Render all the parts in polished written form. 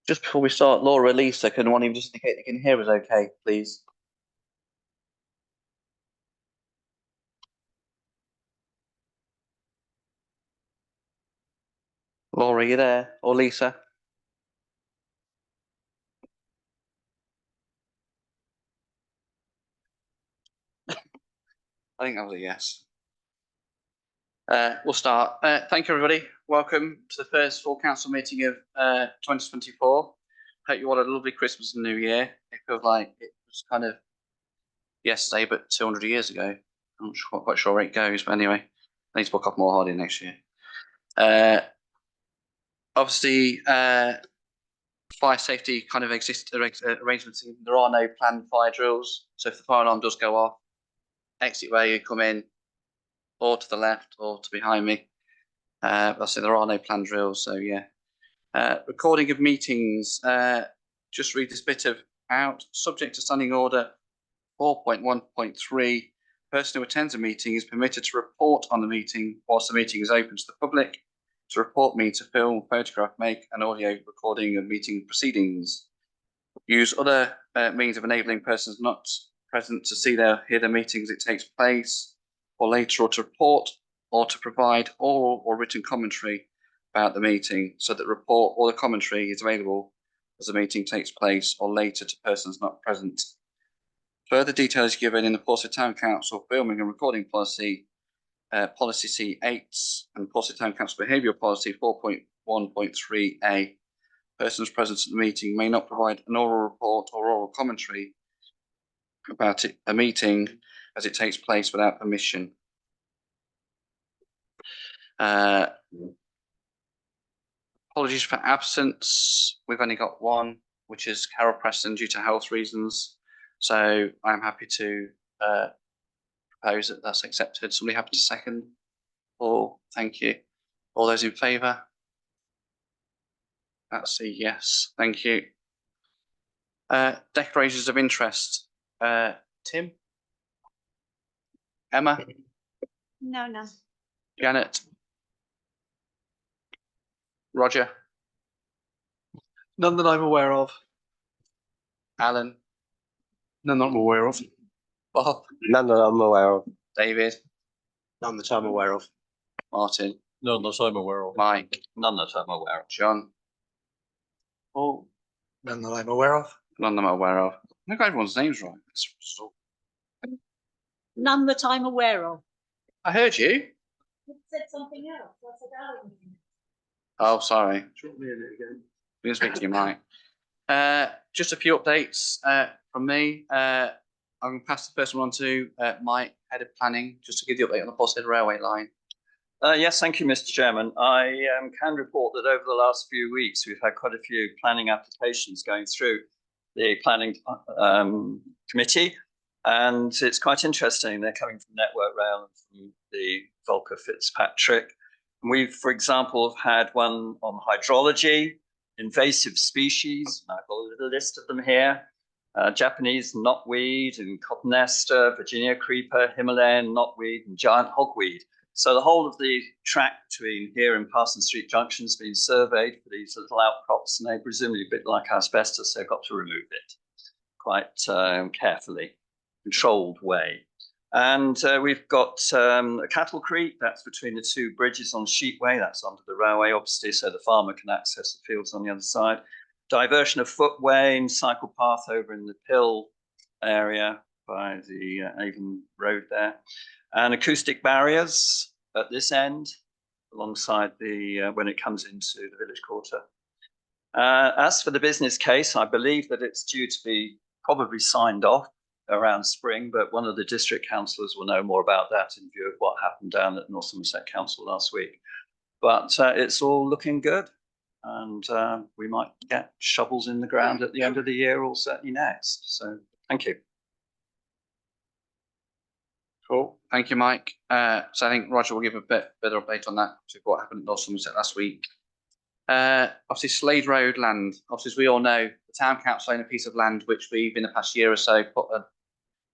Just before we start, Laura, Lisa, can one of you just indicate they can hear us okay, please? Laura, are you there? Or Lisa? I think that was a yes. We'll start. Thank you, everybody. Welcome to the first full council meeting of 2024. Hope you all had a lovely Christmas and New Year. It feels like it was kind of yesterday, but 200 years ago. I'm not quite sure where it goes, but anyway, I need to book off more holiday next year. Obviously, fire safety kind of arrangements. There are no planned fire drills, so if the fire alarm does go off, exit where you come in, or to the left, or to behind me. I say there are no planned drills, so yeah. Recording of meetings. Just read this bit out. Subject to standing order 4.1.3. Person who attends a meeting is permitted to report on the meeting whilst the meeting is open to the public. To report means to film, photograph, make an audio recording of meeting proceedings. Use other means of enabling persons not present to hear the meetings it takes place, or later, or to report, or to provide oral or written commentary about the meeting, so that report or the commentary is available as the meeting takes place or later to persons not present. Further detail is given in the Portsmouth Town Council filming and recording policy, policy C8, and Portsmouth Town Council behavioural policy 4.1.3a. Persons present at the meeting may not provide an oral report or oral commentary about a meeting as it takes place without permission. Apologies for absence. We've only got one, which is Carol Preston due to health reasons. So I'm happy to propose that that's accepted. Somebody happy to second? Or thank you. All those in favour? That's a yes. Thank you. Declarations of interest. Tim? Emma? No, no. Janet? Roger? None that I'm aware of. Alan? None that I'm aware of. Bob? None that I'm aware of. David? None that I'm aware of. Martin? None that I'm aware of. Mike? None that I'm aware of. John? Paul? None that I'm aware of. None that I'm aware of. I got everyone's names right. None that I'm aware of. I heard you. You said something else. I said Alan. Oh, sorry. Drop me in it again. We can speak to you, Mike. Just a few updates from me. I'm going to pass the first one on to Mike, Head of Planning, just to give the update on the Portshead Railway line. Yes, thank you, Mr. Chairman. I can report that over the last few weeks, we've had quite a few planning applications going through the planning committee, and it's quite interesting. They're coming from Network Rail and from the Volker Fitzpatrick. And we've, for example, had one on hydrology, invasive species, and I've got a little list of them here. Japanese knotweed and cotton ester, Virginia creeper, Himalayan knotweed, and giant hogweed. So the whole of the track between here and Parsons Street Junction has been surveyed for these little outcrops, and they presumably a bit like asbestos, they've got to remove it quite carefully, controlled way. And we've got a cattle creek, that's between the two bridges on Sheepway, that's under the railway, obviously, so the farmer can access the fields on the other side. Diversion of footway and cycle path over in the Pill area by the Avon Road there. And acoustic barriers at this end, alongside the when it comes into the village quarter. As for the business case, I believe that it's due to be probably signed off around spring, but one of the district councillors will know more about that in view of what happened down at North Somerset Council last week. But it's all looking good, and we might get shovels in the ground at the end of the year, or certainly next. So thank you. Cool. Thank you, Mike. So I think Roger will give a bit better update on that, to what happened at North Somerset last week. Obviously, Slade Road land. Obviously, as we all know, the town council own a piece of land which we've, in the past year or so, put a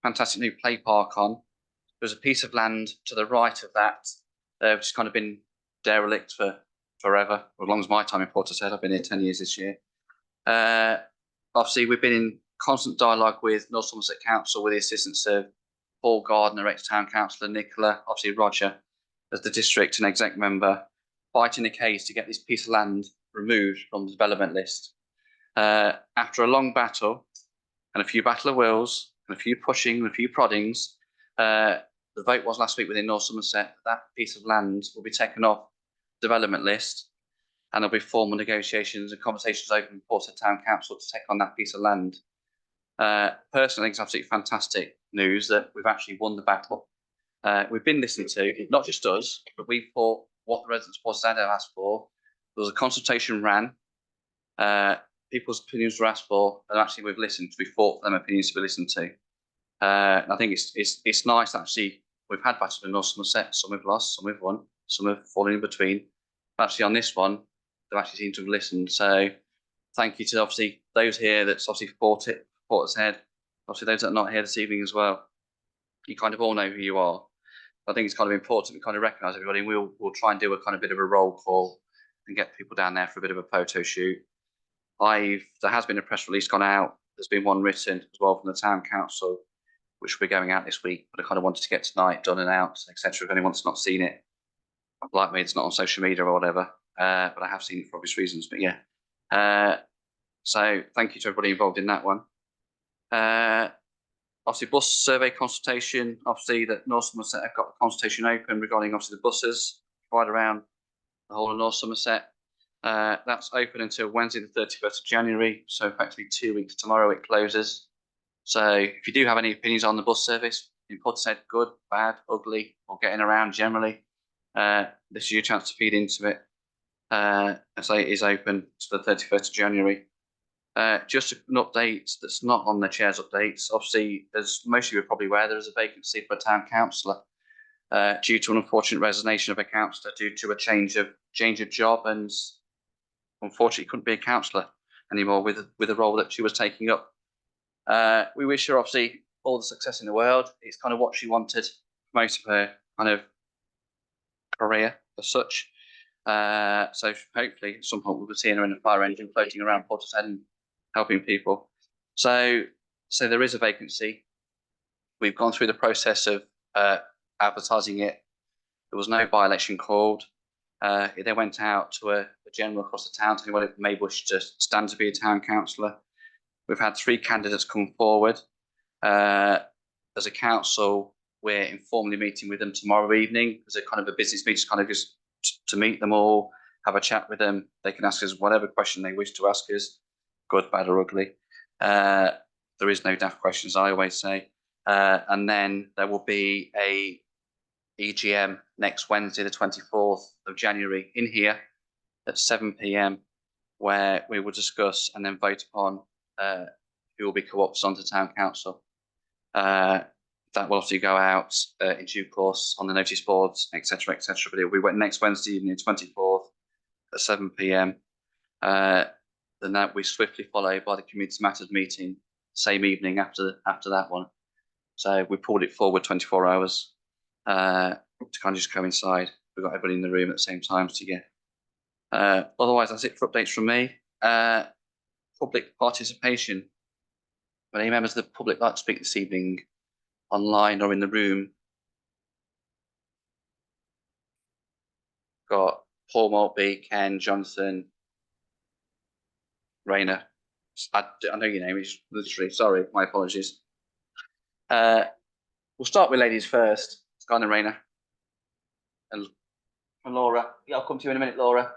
fantastic new play park on. There's a piece of land to the right of that, which has kind of been derelict for forever, as long as my time in Portishead. I've been here 10 years this year. Obviously, we've been in constant dialogue with North Somerset Council with the assistance of Paul Gardner, ex-town councillor, Nicola, obviously Roger as the district and exec member, fighting the case to get this piece of land removed from the development list. After a long battle and a few battle of wills and a few pushing and a few proddings, the vote was last week within North Somerset that piece of land will be taken off the development list, and there'll be formal negotiations and conversations open with Portishead Town Council to take on that piece of land. Personally, I think it's absolutely fantastic news that we've actually won the battle. We've been listened to, not just us, but we fought what the residents of Portishead have asked for. There was a consultation ran, people's opinions were asked for, and actually we've listened. We fought for them opinions to be listened to. And I think it's nice actually. We've had battles in North Somerset. Some we've lost, some we've won, some have fallen in between. But actually, on this one, they've actually seemed to have listened. So, thank you to obviously those here that's obviously fought its head. Obviously, those that are not here this evening as well. You kind of all know who you are. I think it's kind of important we kind of recognise everybody, and we'll try and do a kind of bit of a roll call and get people down there for a bit of a photo shoot. There has been a press release gone out. There's been one written as well from the town council, which will be going out this week. But I kind of wanted to get tonight done and out, etc. If anyone's not seen it, like me, it's not on social media or whatever. But I have seen it for obvious reasons. But yeah, so thank you to everybody involved in that one. Obviously, bus survey consultation. Obviously, that North Somerset have got a consultation open regarding obviously the buses right around the whole of North Somerset. That's open until Wednesday, the 31st of January. So effectively 2 weeks tomorrow it closes. So if you do have any opinions on the bus service in Portishead, good, bad, ugly, or getting around generally, this is your chance to feed into it. So it is open to the 31st of January. Just an update that's not on the chair's updates. Obviously, as most of you are probably aware, there is a vacancy for a town councillor due to an unfortunate resignation of a councillor due to a change of job, and unfortunately couldn't be a councillor anymore with the role that she was taking up. We wish her obviously all the success in the world. It's kind of what she wanted most of her kind of career as such. So hopefully at some point we'll be seeing her in a fire engine floating around Portishead and helping people. So there is a vacancy. We've gone through the process of advertising it. There was no by-election called. They went out to a general across the town to anyone who may wish to stand to be a town councillor. We've had 3 candidates come forward. As a council, we're informally meeting with them tomorrow evening. There's a kind of a business meeting, kind of just to meet them all, have a chat with them. They can ask us whatever question they wish to ask us, good, bad, or ugly. There is no daft questions, I always say. And then there will be a EGM next Wednesday, the 24th of January, in here at 7 p.m, where we will discuss and then vote upon who will be co-opted onto town council. That will obviously go out in due course on the notice boards, etc., etc. But it will be next Wednesday evening, 24th at 7 p.m. Then that we swiftly followed by the Community Matters meeting same evening after that one. So we pulled it forward 24 hours to kind of just coincide. We've got everybody in the room at the same time together. Otherwise, that's it for updates from me. Public participation. Would any members of the public like to speak this evening, online or in the room? Got Paul Maltby, Ken, Jonathan, Rayner. I know your name is literally, sorry, my apologies. We'll start with ladies first. Go on then, Rayner. And Laura. Yeah, I'll come to you in a minute, Laura.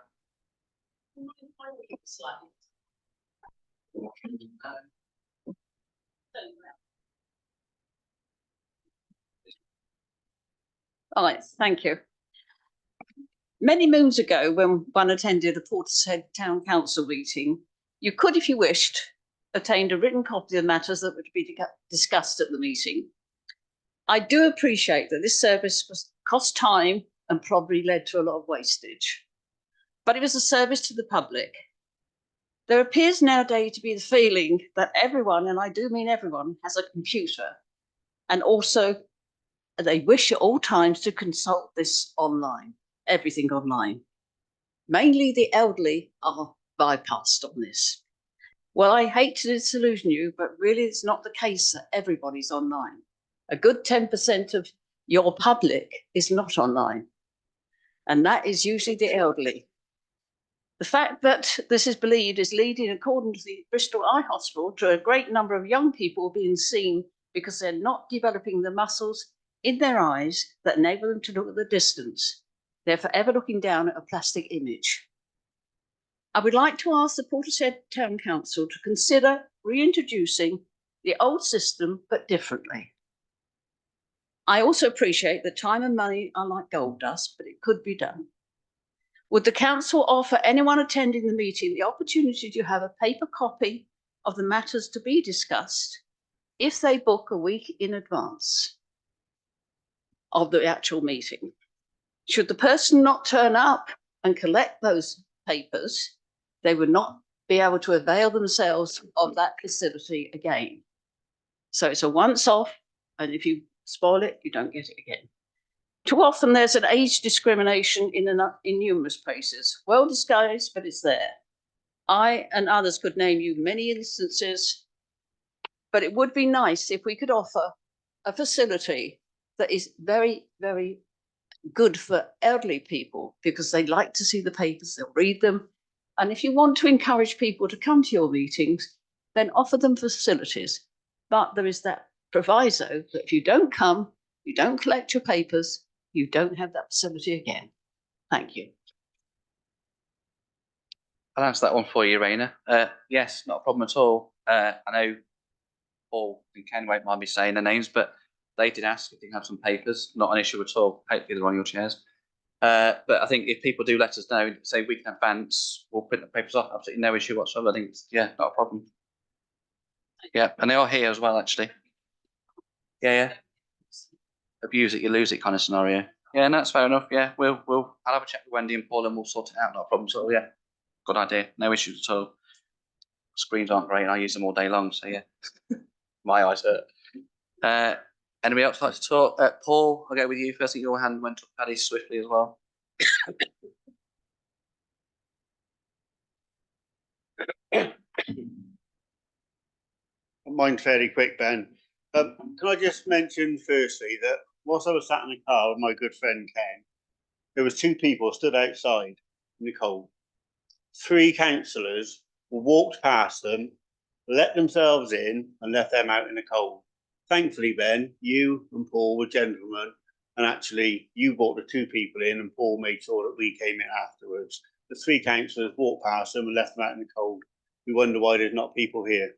All right, thank you. Many moons ago, when one attended a Portishead Town Council meeting, you could, if you wished, obtain a written copy of the matters that would be discussed at the meeting. I do appreciate that this service cost time and probably led to a lot of wastage, but it was a service to the public. There appears nowadays to be the feeling that everyone, and I do mean everyone, has a computer, and also they wish at all times to consult this online, everything online. Mainly the elderly are bypassed on this. Well, I hate to disillusion you, but really it's not the case that everybody's online. A good 10% of your public is not online, and that is usually the elderly. The fact that this is believed is leading, according to the Bristol Eye Hospital, to a great number of young people being seen because they're not developing the muscles in their eyes that enable them to look at the distance. They're forever looking down at a plastic image. I would like to ask the Portishead Town Council to consider reintroducing the old system, but differently. I also appreciate that time and money are like gold dust, but it could be done. Would the council offer anyone attending the meeting the opportunity to have a paper copy of the matters to be discussed if they book a week in advance of the actual meeting? Should the person not turn up and collect those papers, they would not be able to avail themselves of that facility again. So it's a once off, and if you spoil it, you don't get it again. Too often there's an age discrimination in numerous places, well disguised, but it's there. I and others could name you many instances, but it would be nice if we could offer a facility that is very, very good for elderly people, because they like to see the papers, they'll read them. And if you want to encourage people to come to your meetings, then offer them facilities. But there is that proviso that if you don't come, you don't collect your papers, you don't have that facility again. Thank you. I'll answer that one for you, Raina. Yes, not a problem at all. I know Paul and Ken won't mind me saying their names, but they did ask if they have some papers. Not an issue at all. Hopefully they're on your chairs. But I think if people do let us know, say we can advance, we'll print the papers off. Absolutely no issue whatsoever. I think, yeah, not a problem. Yeah, and they are here as well, actually. Yeah. Abuse it, you lose it kind of scenario. Yeah, and that's fair enough. Yeah, I'll have a chat with Wendy and Paul and we'll sort it out. Not a problem. So yeah, good idea. No issues at all. Screens aren't great. I use them all day long. So yeah, my eyes hurt. Anybody else like to talk? Paul, I'll go with you first. I think your hand went up fairly swiftly as well. Mine fairly quick, Ben. Can I just mention firstly that whilst I was sat in the car with my good friend Ken, there was two people stood outside in the cold. 3 councillors walked past them, let themselves in and left them out in the cold. Thankfully, Ben, you and Paul were gentlemen, and actually you brought the 2 people in and Paul made sure that we came in afterwards. The 3 councillors walked past them and left them out in the cold. We wonder why there's not people here.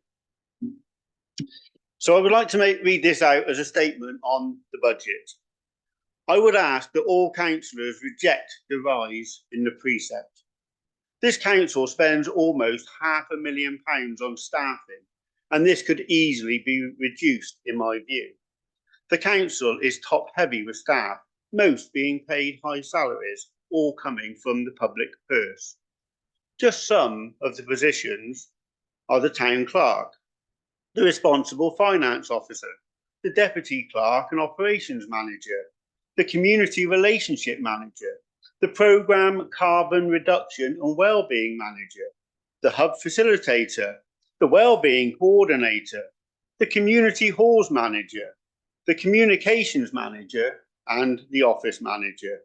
So I would like to read this out as a statement on the budget. I would ask that all councillors reject the rise in the precept. This council spends almost £500,000 on staffing, and this could easily be reduced in my view. The council is top heavy with staff, most being paid high salaries, all coming from the public purse. Just some of the positions are the town clerk, the responsible finance officer, the deputy clerk and operations manager, the community relationship manager, the programme carbon reduction and wellbeing manager, the hub facilitator, the wellbeing coordinator, the community halls manager, the communications manager and the office manager.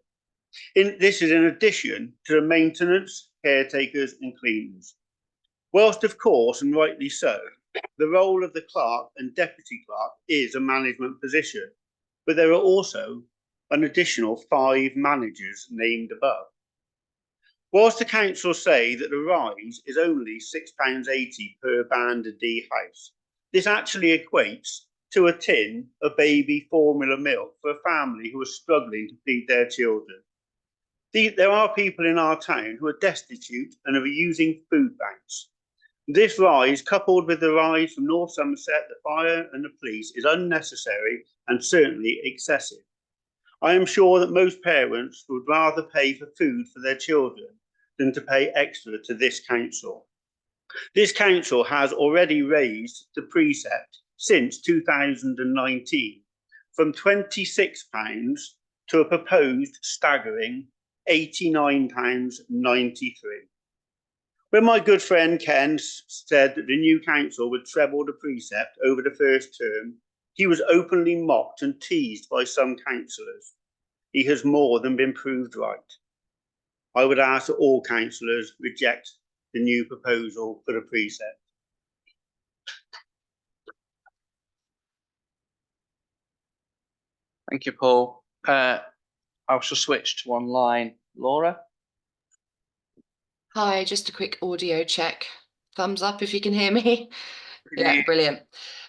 This is in addition to the maintenance, caretakers and cleaners. Whilst of course, and rightly so, the role of the clerk and deputy clerk is a management position, but there are also an additional 5 managers named above. Whilst the council say that the rise is only £6.80 per band a D house, this actually equates to a tin of baby formula milk for a family who are struggling to feed their children. There are people in our town who are destitute and are using food banks. This rise, coupled with the rise from North Somerset, the fire and the police, is unnecessary and certainly excessive. I am sure that most parents would rather pay for food for their children than to pay extra to this council. This council has already raised the precept since 2019 from £26 to a proposed staggering £89.93. When my good friend Ken said that the new council would treble the precept over the first term, he was openly mocked and teased by some councillors. He has more than been proved right. I would ask that all councillors reject the new proposal for the precept. Thank you, Paul. I shall switch to online. Laura? Hi, just a quick audio check. Thumbs up if you can hear me. Yeah, brilliant.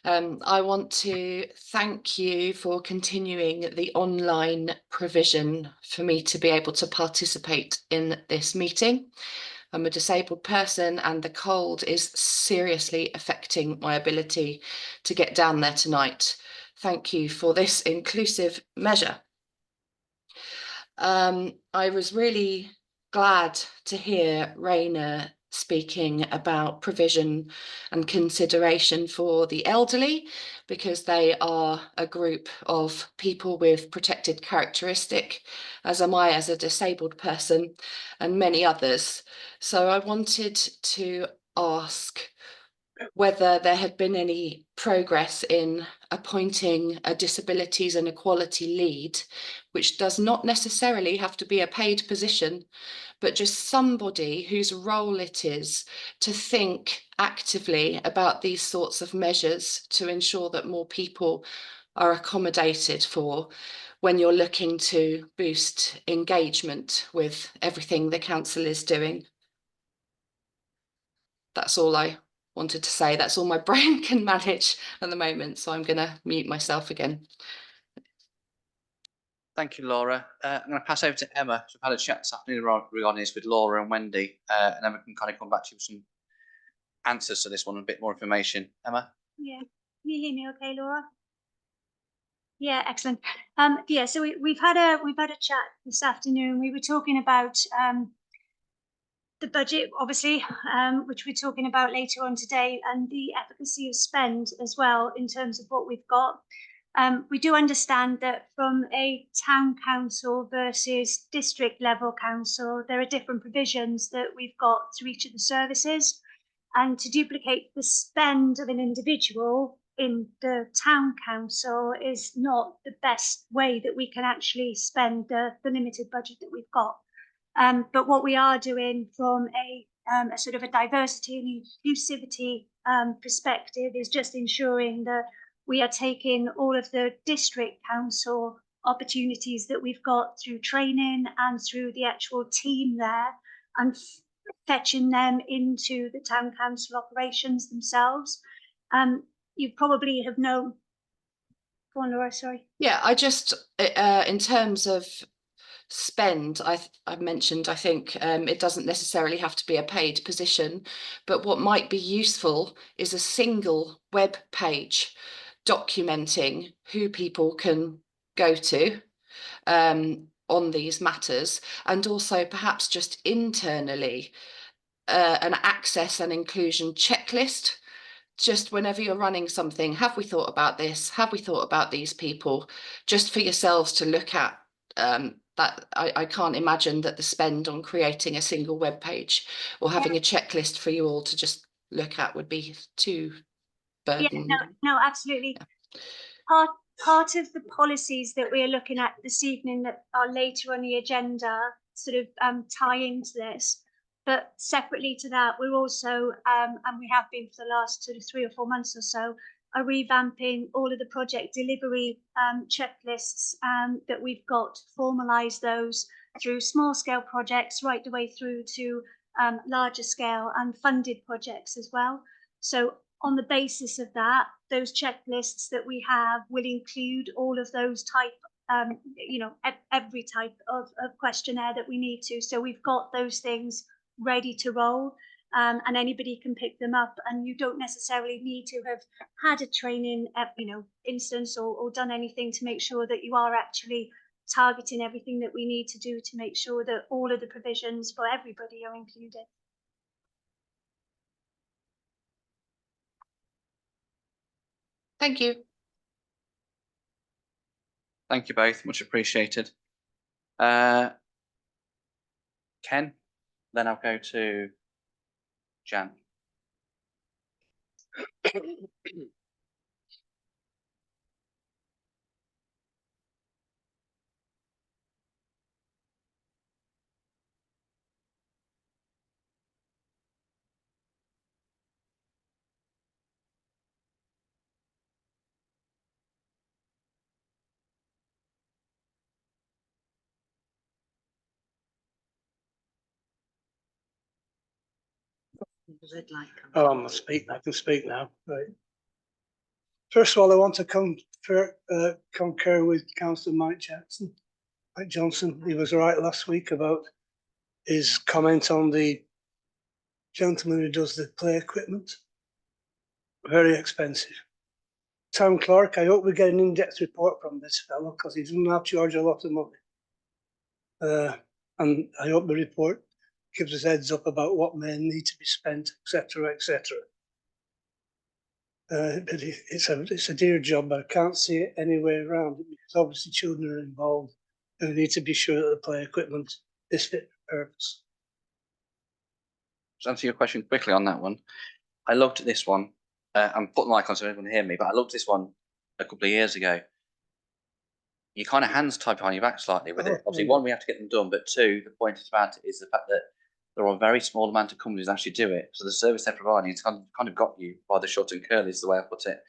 I want to thank you for continuing the online provision for me to be able to participate in this meeting. I'm a disabled person and the cold is seriously affecting my ability to get down there tonight. Thank you for this inclusive measure. I was really glad to hear Raina speaking about provision and consideration for the elderly, because they are a group of people with protected characteristic, as am I as a disabled person, and many others. So I wanted to ask whether there had been any progress in appointing a disabilities and equality lead, which does not necessarily have to be a paid position, but just somebody whose role it is to think actively about these sorts of measures to ensure that more people are accommodated for when you're looking to boost engagement with everything the council is doing. That's all I wanted to say. That's all my brain can manage at the moment, so I'm going to mute myself again. Thank you, Laura. I'm going to pass over to Emma. We've had a chat this afternoon regarding this with Laura and Wendy, and then we can kind of come back to you with some answers to this one and a bit more information. Emma? Yeah, can you hear me okay, Laura? Yeah, excellent. Yeah, so we've had a chat this afternoon. We were talking about the budget, obviously, which we're talking about later on today, and the efficacy of spend as well in terms of what we've got. We do understand that from a town council versus district level council, there are different provisions that we've got through each of the services. And to duplicate the spend of an individual in the town council is not the best way that we can actually spend the limited budget that we've got. But what we are doing from a sort of a diversity and inclusivity perspective is just ensuring that we are taking all of the district council opportunities that we've got through training and through the actual team there and fetching them into the town council operations themselves. You probably have known. Go on, Laura, sorry. Yeah, I just, in terms of spend, I've mentioned, I think it doesn't necessarily have to be a paid position, but what might be useful is a single web page documenting who people can go to on these matters, and also perhaps just internally an access and inclusion checklist. Just whenever you're running something, have we thought about this? Have we thought about these people? Just for yourselves to look at. That I can't imagine that the spend on creating a single web page or having a checklist for you all to just look at would be too burden. Yeah, no, absolutely. Yeah. Part of the policies that we are looking at this evening that are later on the agenda sort of tie into this. But separately to that, we're also, and we have been for the last sort of 3 or 4 months or so, are revamping all of the project delivery checklists that we've got, formalise those through small scale projects right the way through to larger scale and funded projects as well. So on the basis of that, those checklists that we have will include all of those type, every type of questionnaire that we need to. So we've got those things ready to roll. And anybody can pick them up, and you don't necessarily need to have had a training, instance or done anything to make sure that you are actually targeting everything that we need to do to make sure that all of the provisions for everybody are included. Thank you. Thank you both, much appreciated. Ken, then I'll go to Jan. Oh, I must speak. I can speak now. Right. First of all, I want to concur with Councillor Mike Johnson. He was right last week about his comment on the gentleman who does the play equipment. Very expensive. Town clerk, I hope we get an in-depth report from this fellow because he doesn't have to charge a lot of money. And I hope the report gives us heads up about what may need to be spent, etc., etc. But it's a dear job, but I can't see it any way around it because obviously children are involved and we need to be sure that the play equipment is fit for purpose. To answer your question quickly on that one, I looked at this one. I'm putting the mic on so everyone can hear me, but I looked at this one a couple of years ago. You kind of hands tied behind your back slightly with it. Obviously, one, we have to get them done, but two, the point about it is the fact that there are a very small amount of companies that actually do it. So the service they're providing, it's kind of got you by the short and curly is the way I put it.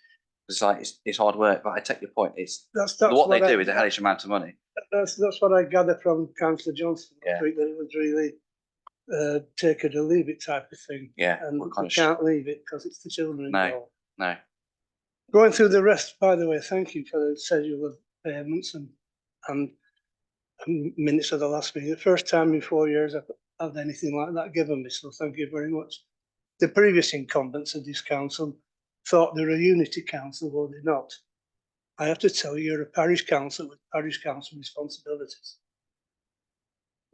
It's like it's hard work, but I take your point. It's That's what they do is a hellish amount of money. That's what I gather from Councillor Johnson last week, that it was really take it or leave it type of thing. Yeah, and we can't leave it because it's the children involved. No. Going through the rest, by the way, thank you for the schedule of payments and minutes of the last meeting. The first time in 4 years I've had anything like that given me, so thank you very much. The previous incumbents of this council thought they were a unity council, well, they're not. I have to tell you, you're a parish council with parish council responsibilities.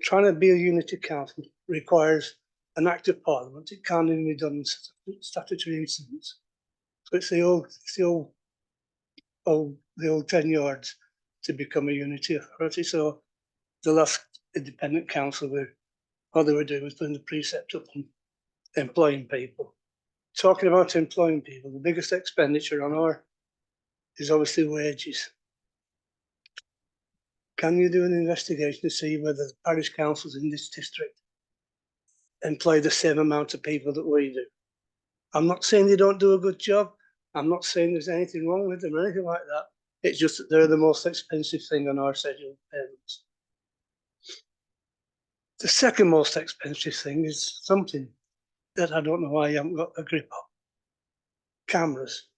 Trying to be a unity council requires an act of parliament. It can't even be done in statutory incidents. So it's the old 10 yards to become a unity authority. So the last independent council, all they were doing was putting the precept up and employing people. Talking about employing people, the biggest expenditure on our is obviously wages. Can you do an investigation to see whether the parish councils in this district employ the same amount of people that we do? I'm not saying they don't do a good job. I'm not saying there's anything wrong with them or anything like that. It's just that they're the most expensive thing on our schedule of payments. The second most expensive thing is something that I don't know why you haven't got a grip on. Cameras.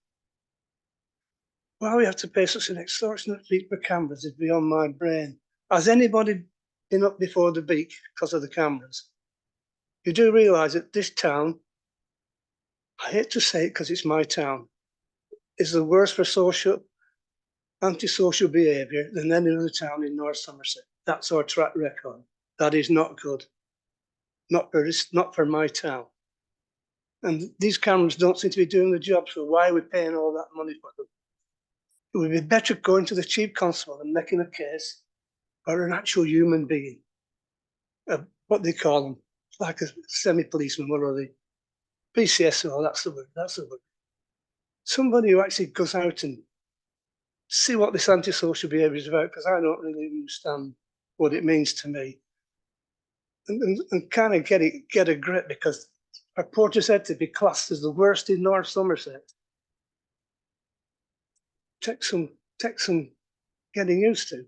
Why we have to pay such an extortionate fee for cameras is beyond my brain. Has anybody been up before the beak because of the cameras? You do realise that this town, I hate to say it because it's my town, is the worst for antisocial behaviour than any other town in North Somerset. That's our track record. That is not good. Not for my town. And these cameras don't seem to be doing the job, so why are we paying all that money for them? It would be better going to the chief constable and making a case for an actual human being. What they call them, like a semi-policeman, what are they? PCSO, that's the word. Somebody who actually goes out and see what this antisocial behaviour is about, because I don't really understand what it means to me. And kind of get a grip, because our Portishead to be classed as the worst in North Somerset. Take some getting used to.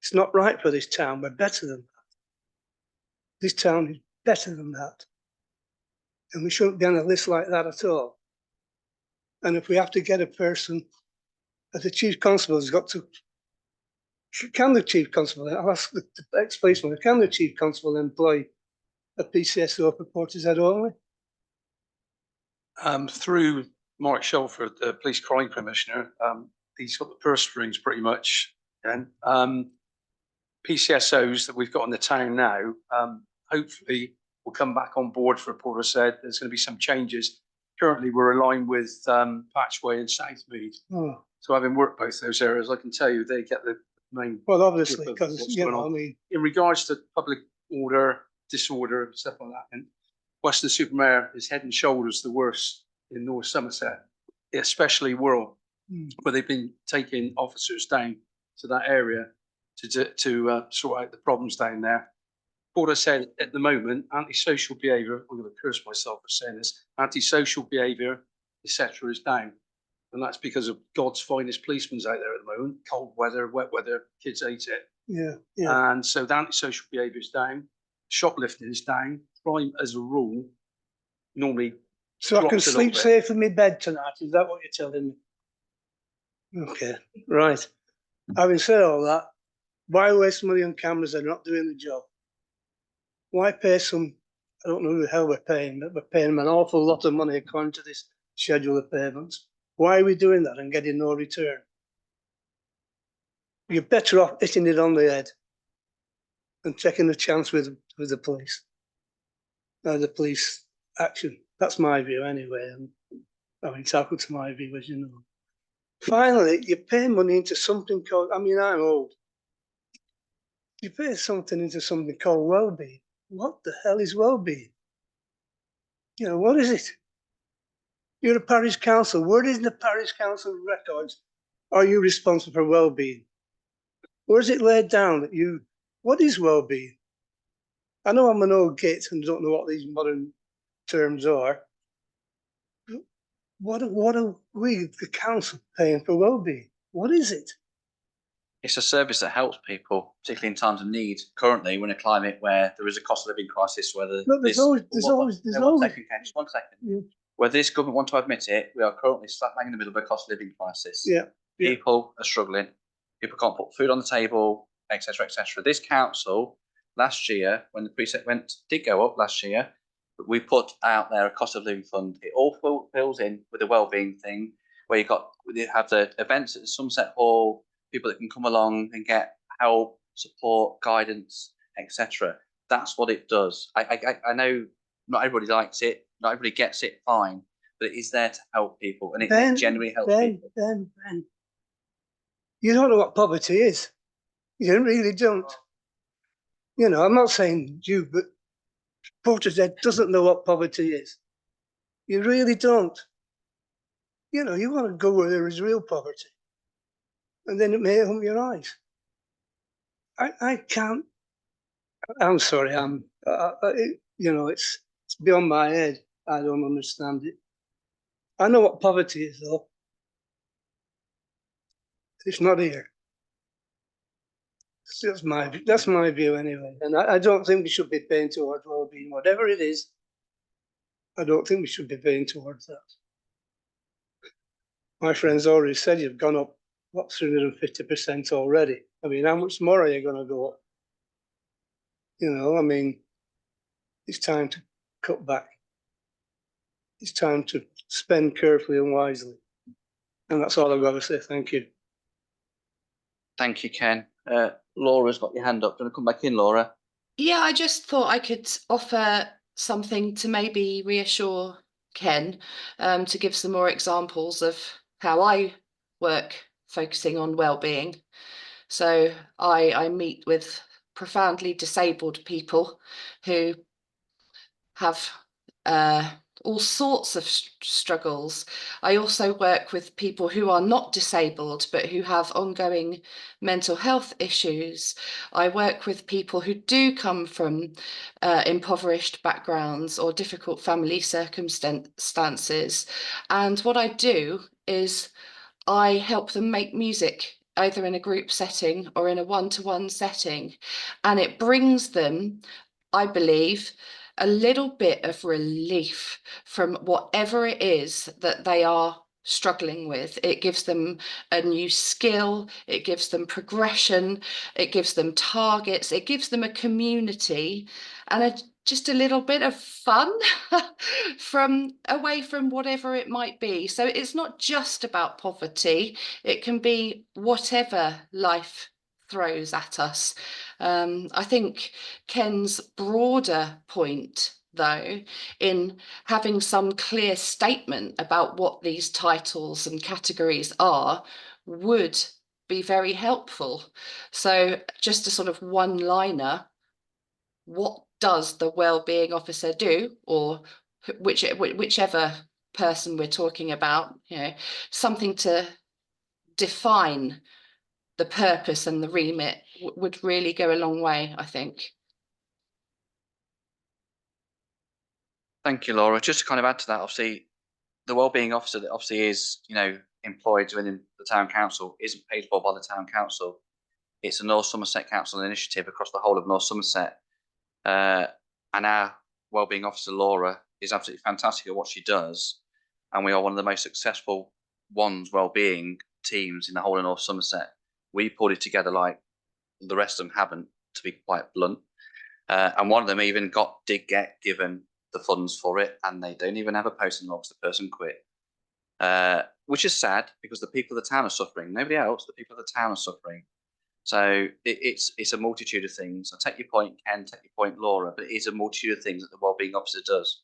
It's not right for this town. We're better than that. This town is better than that. And we shouldn't be on a list like that at all. And if we have to get a person, the chief constable has got to, can the chief constable, I'll ask the ex-policeman, can the chief constable employ a PCSO for Portishead only? Through Mark Shelford, the police crime commissioner, he's got the purse strings pretty much. And PCSOs that we've got in the town now, hopefully will come back on board for Portishead. There's going to be some changes. Currently, we're aligned with Patchway and Southmead. Oh. So having worked both those areas, I can tell you they get the main. Well, obviously, because I mean, in regards to public order, disorder, stuff like that, and Weston-super-Mare is head and shoulders the worst in North Somerset, especially Wirral, where they've been taking officers down to that area to sort out the problems down there. What I said at the moment, antisocial behaviour, I'm going to curse myself for saying this, antisocial behaviour, etc. is down. And that's because of God's finest policemen's out there at the moment. Cold weather, wet weather, kids hate it. Yeah, yeah. And so the antisocial behaviour is down, shoplifting is down, crime as a rule normally. So I can drops a little sleep bit. safe in my bed tonight, is that what you're telling me? Okay, right. Having said all that, why waste money on cameras that are not doing the job? Why pay some, I don't know who the hell we're paying, but we're paying them an awful lot of money according to this schedule of payments. Why are we doing that and getting no return? You're better off hitting it on the head and taking a chance with the police. The police action. That's my view anyway. And I'm entitled to my view, as you know. Finally, you pay money into something called, I mean, I'm old. You pay something into something called well-being. What the hell is well-being? You know, what is it? You're a parish council. Where is in the parish council records? Are you responsible for well-being? Where is it laid down that you, what is well-being? I know I'm an old git and don't know what these modern terms are. What are we, the council, paying for well-being? What is it? It's a service that helps people, particularly in times of need. Currently, we're in a climate where there is a cost of living crisis. Whether No, there's always. One second, Ken, just 1 second. Yeah. Whether this government want to admit it, we are currently slap bang in the middle of a cost of living crisis. Yeah. People are struggling. People can't put food on the table, etc., etc. This council last year, when the preset did go up last year, we put out there a cost of living fund. It all fills in with a wellbeing thing, where you have the events at the Somerset Hall, people that can come along and get help, support, guidance, etc. That's what it does. I know not everybody likes it, not everybody gets it, fine, but it is there to help people, and it genuinely helps people. Ben, you don't know what poverty is. You really don't. You know, I'm not saying you, but Portishead doesn't know what poverty is. You really don't. You know, you want to go where there is real poverty, and then it may open your eyes. I can't. I'm sorry. You know, it's beyond my head. I don't understand it. I know what poverty is, though. It's not here. That's my view anyway. And I don't think we should be paying towards well-being, whatever it is. I don't think we should be paying towards that. My friend's already said you've gone up, what, 350% already. I mean, how much more are you going to go up? You know, I mean, it's time to cut back. It's time to spend carefully and wisely. And that's all I've got to say. Thank you. Thank you, Ken. Laura's got your hand up. Do you want to come back in, Laura? Yeah, I just thought I could offer something to maybe reassure Ken, to give some more examples of how I work focusing on well-being. So I meet with profoundly disabled people who have all sorts of struggles. I also work with people who are not disabled, but who have ongoing mental health issues. I work with people who do come from impoverished backgrounds or difficult family circumstances. And what I do is I help them make music, either in a group setting or in a one-to-one setting. And it brings them, I believe, a little bit of relief from whatever it is that they are struggling with. It gives them a new skill, it gives them progression, it gives them targets, it gives them a community and just a little bit of fun from away from whatever it might be. So it's not just about poverty, it can be whatever life throws at us. I think Ken's broader point, though, in having some clear statement about what these titles and categories are, would be very helpful. So just a sort of one-liner, what does the wellbeing officer do, or whichever person we're talking about, you know, something to define the purpose and the remit would really go a long way, I think. Thank you, Laura. Just to kind of add to that, obviously, the wellbeing officer that obviously is, you know, employed within the town council isn't paid for by the town council. It's a North Somerset Council initiative across the whole of North Somerset. And our wellbeing officer, Laura, is absolutely fantastic at what she does. And we are one of the most successful wellbeing teams in the whole of North Somerset. We pulled it together like the rest of them haven't, to be quite blunt. And one of them even did get given the funds for it, and they don't even have a posting log because the person quit. Which is sad, because the people of the town are suffering. Nobody else, the people of the town are suffering. So it's a multitude of things. I take your point, Ken, take your point, Laura, but it is a multitude of things that the wellbeing officer does.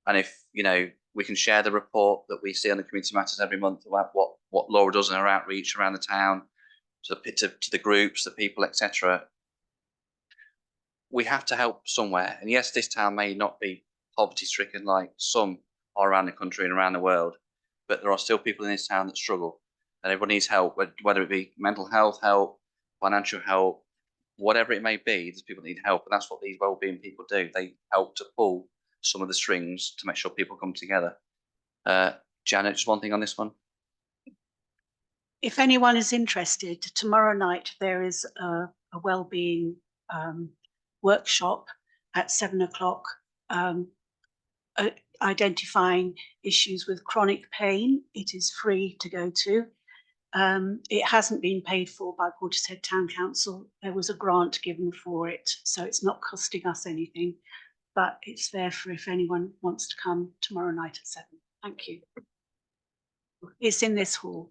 And if, you know, we can share the report that we see on the Community Matters every month about what Laura does in her outreach around the town, to the groups, the people, etc. We have to help somewhere. And yes, this town may not be poverty stricken like some are around the country and around the world, but there are still people in this town that struggle, and everyone needs help, whether it be mental health help, financial help, whatever it may be. There's people that need help, and that's what these wellbeing people do. They help to pull some of the strings to make sure people come together. Janet, just one thing on this one. If anyone is interested, tomorrow night there is a wellbeing workshop at 7 o'clock, identifying issues with chronic pain. It is free to go to. It hasn't been paid for by Portishead Town Council. There was a grant given for it, so it's not costing us anything, but it's there for if anyone wants to come tomorrow night at 7. Thank you. It's in this hall.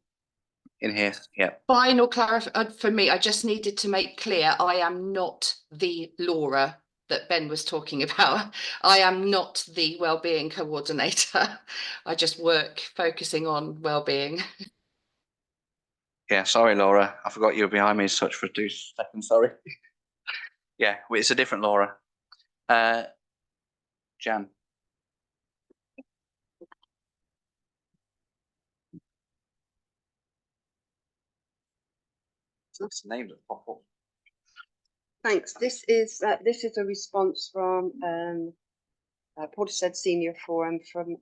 In here, yeah. Final clarification for me, I just needed to make clear, I am not the Laura that Ben was talking about. I am not the wellbeing coordinator. I just work focusing on wellbeing. Yeah, sorry, Laura. I forgot you were behind me as such for 2 seconds, sorry. Yeah, it's a different Laura. Jan. That's the name that pop up. Thanks. This is a response from Portishead Senior Forum from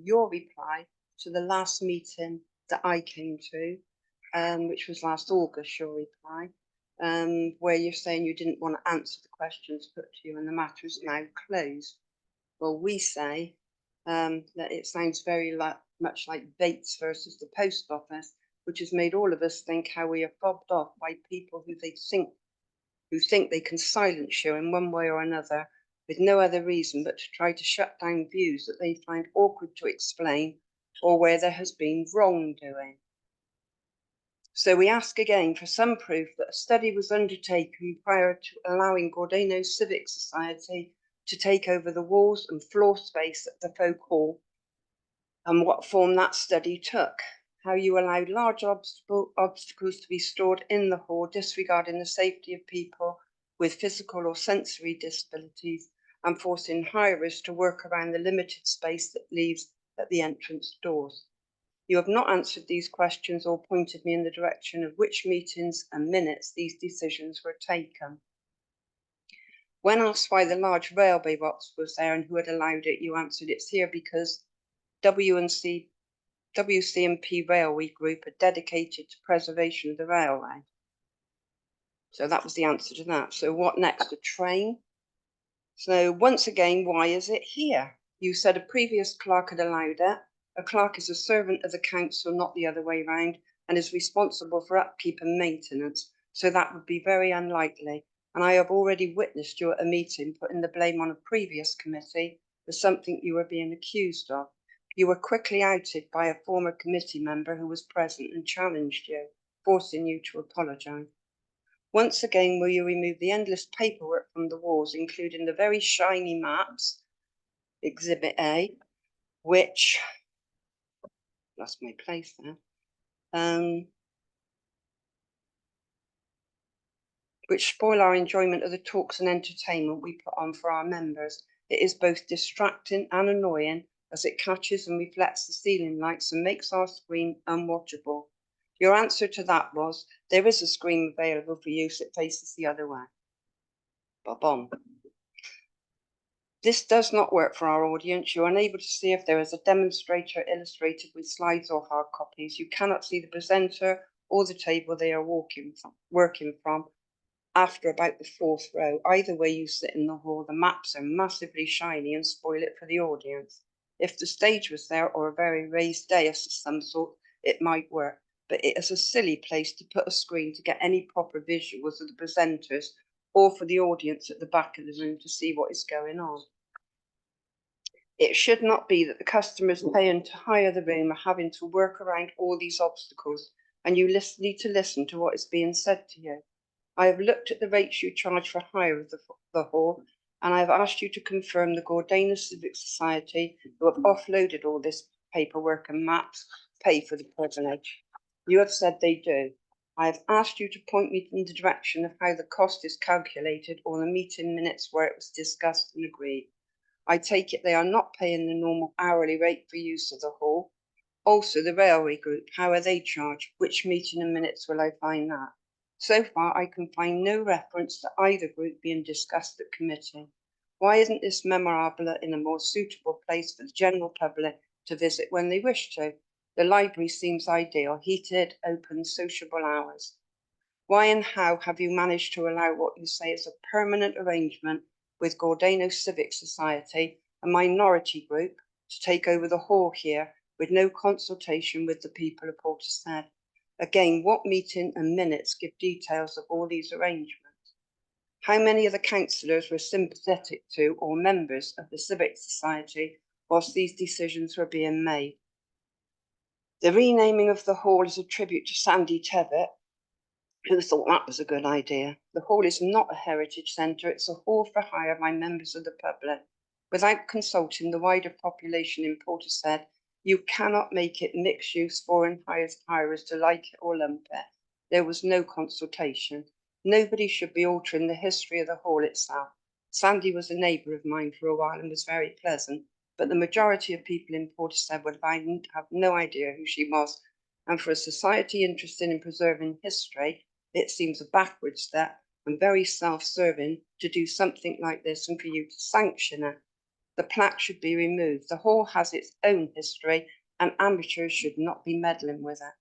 your reply to the last meeting that I came to, which was last August, your reply, where you're saying you didn't want to answer the questions put to you and the matter is now closed. Well, we say that it sounds very much like Bates versus the Post Office, which has made all of us think how we are fobbed off by people who think they can silence you in one way or another with no other reason but to try to shut down views that they find awkward to explain or where there has been wrongdoing. So we ask again for some proof that a study was undertaken prior to allowing Gordano Civic Society to take over the walls and floor space at the Folk Hall, and what form that study took. How you allowed large obstacles to be stored in the hall, disregarding the safety of people with physical or sensory disabilities, and forcing hirers to work around the limited space that leaves at the entrance doors. You have not answered these questions or pointed me in the direction of which meetings and minutes these decisions were taken. When asked why the large railway box was there and who had allowed it, you answered it's here because WCMP Railway Group are dedicated to preservation of the railway. So that was the answer to that. So what next? A train? So once again, why is it here? You said a previous clerk had allowed it. A clerk is a servant of the council, not the other way round, and is responsible for upkeep and maintenance. So that would be very unlikely. And I have already witnessed you at a meeting putting the blame on a previous committee for something you were being accused of. You were quickly outed by a former committee member who was present and challenged you, forcing you to apologise. Once again, will you remove the endless paperwork from the walls, including the very shiny maps, Exhibit A, which, lost my place there, which spoil our enjoyment of the talks and entertainment we put on for our members. It is both distracting and annoying as it catches and reflects the ceiling lights and makes our screen unwatchable. Your answer to that was, there is a screen available for use, it faces the other way. Bob-on. This does not work for our audience. You are unable to see if there is a demonstrator illustrated with slides or hard copies. You cannot see the presenter or the table they are working from after about the fourth row. Either way you sit in the hall, the maps are massively shiny and spoil it for the audience. If the stage was there or a very raised dais of some sort, it might work, but it is a silly place to put a screen to get any proper visuals of the presenters or for the audience at the back of the room to see what is going on. It should not be that the customers paying to hire the room are having to work around all these obstacles, and you need to listen to what is being said to you. I have looked at the rates you charge for hire of the hall, and I have asked you to confirm the Gordana Civic Society, who have offloaded all this paperwork and maps, pay for the privilege. You have said they do. I have asked you to point me in the direction of how the cost is calculated or the meeting minutes where it was discussed and agreed. I take it they are not paying the normal hourly rate for use of the hall. Also, the railway group, how are they charged? Which meeting and minutes will I find that? So far, I can find no reference to either group being discussed at committee. Why isn't this memorabilia in a more suitable place for the general public to visit when they wish to? The library seems ideal, heated, open, sociable hours. Why and how have you managed to allow what you say is a permanent arrangement with Gordano Civic Society, a minority group, to take over the hall here with no consultation with the people of Portishead? Again, what meeting and minutes give details of all these arrangements? How many of the councillors were sympathetic to or members of the Civic Society whilst these decisions were being made? The renaming of the hall is a tribute to Sandy Tevitt, who thought that was a good idea. The hall is not a heritage centre, it's a hall for hire by members of the public. Without consulting the wider population in Portishead, you cannot make it mixed use foreign hirers to like it or lump it. There was no consultation. Nobody should be altering the history of the hall itself. Sandy was a neighbour of mine for a while and was very pleasant, but the majority of people in Portishead would have no idea who she was. And for a society interested in preserving history, it seems a backward step and very self-serving to do something like this and for you to sanction it. The plaque should be removed. The hall has its own history and amateurs should not be meddling with it.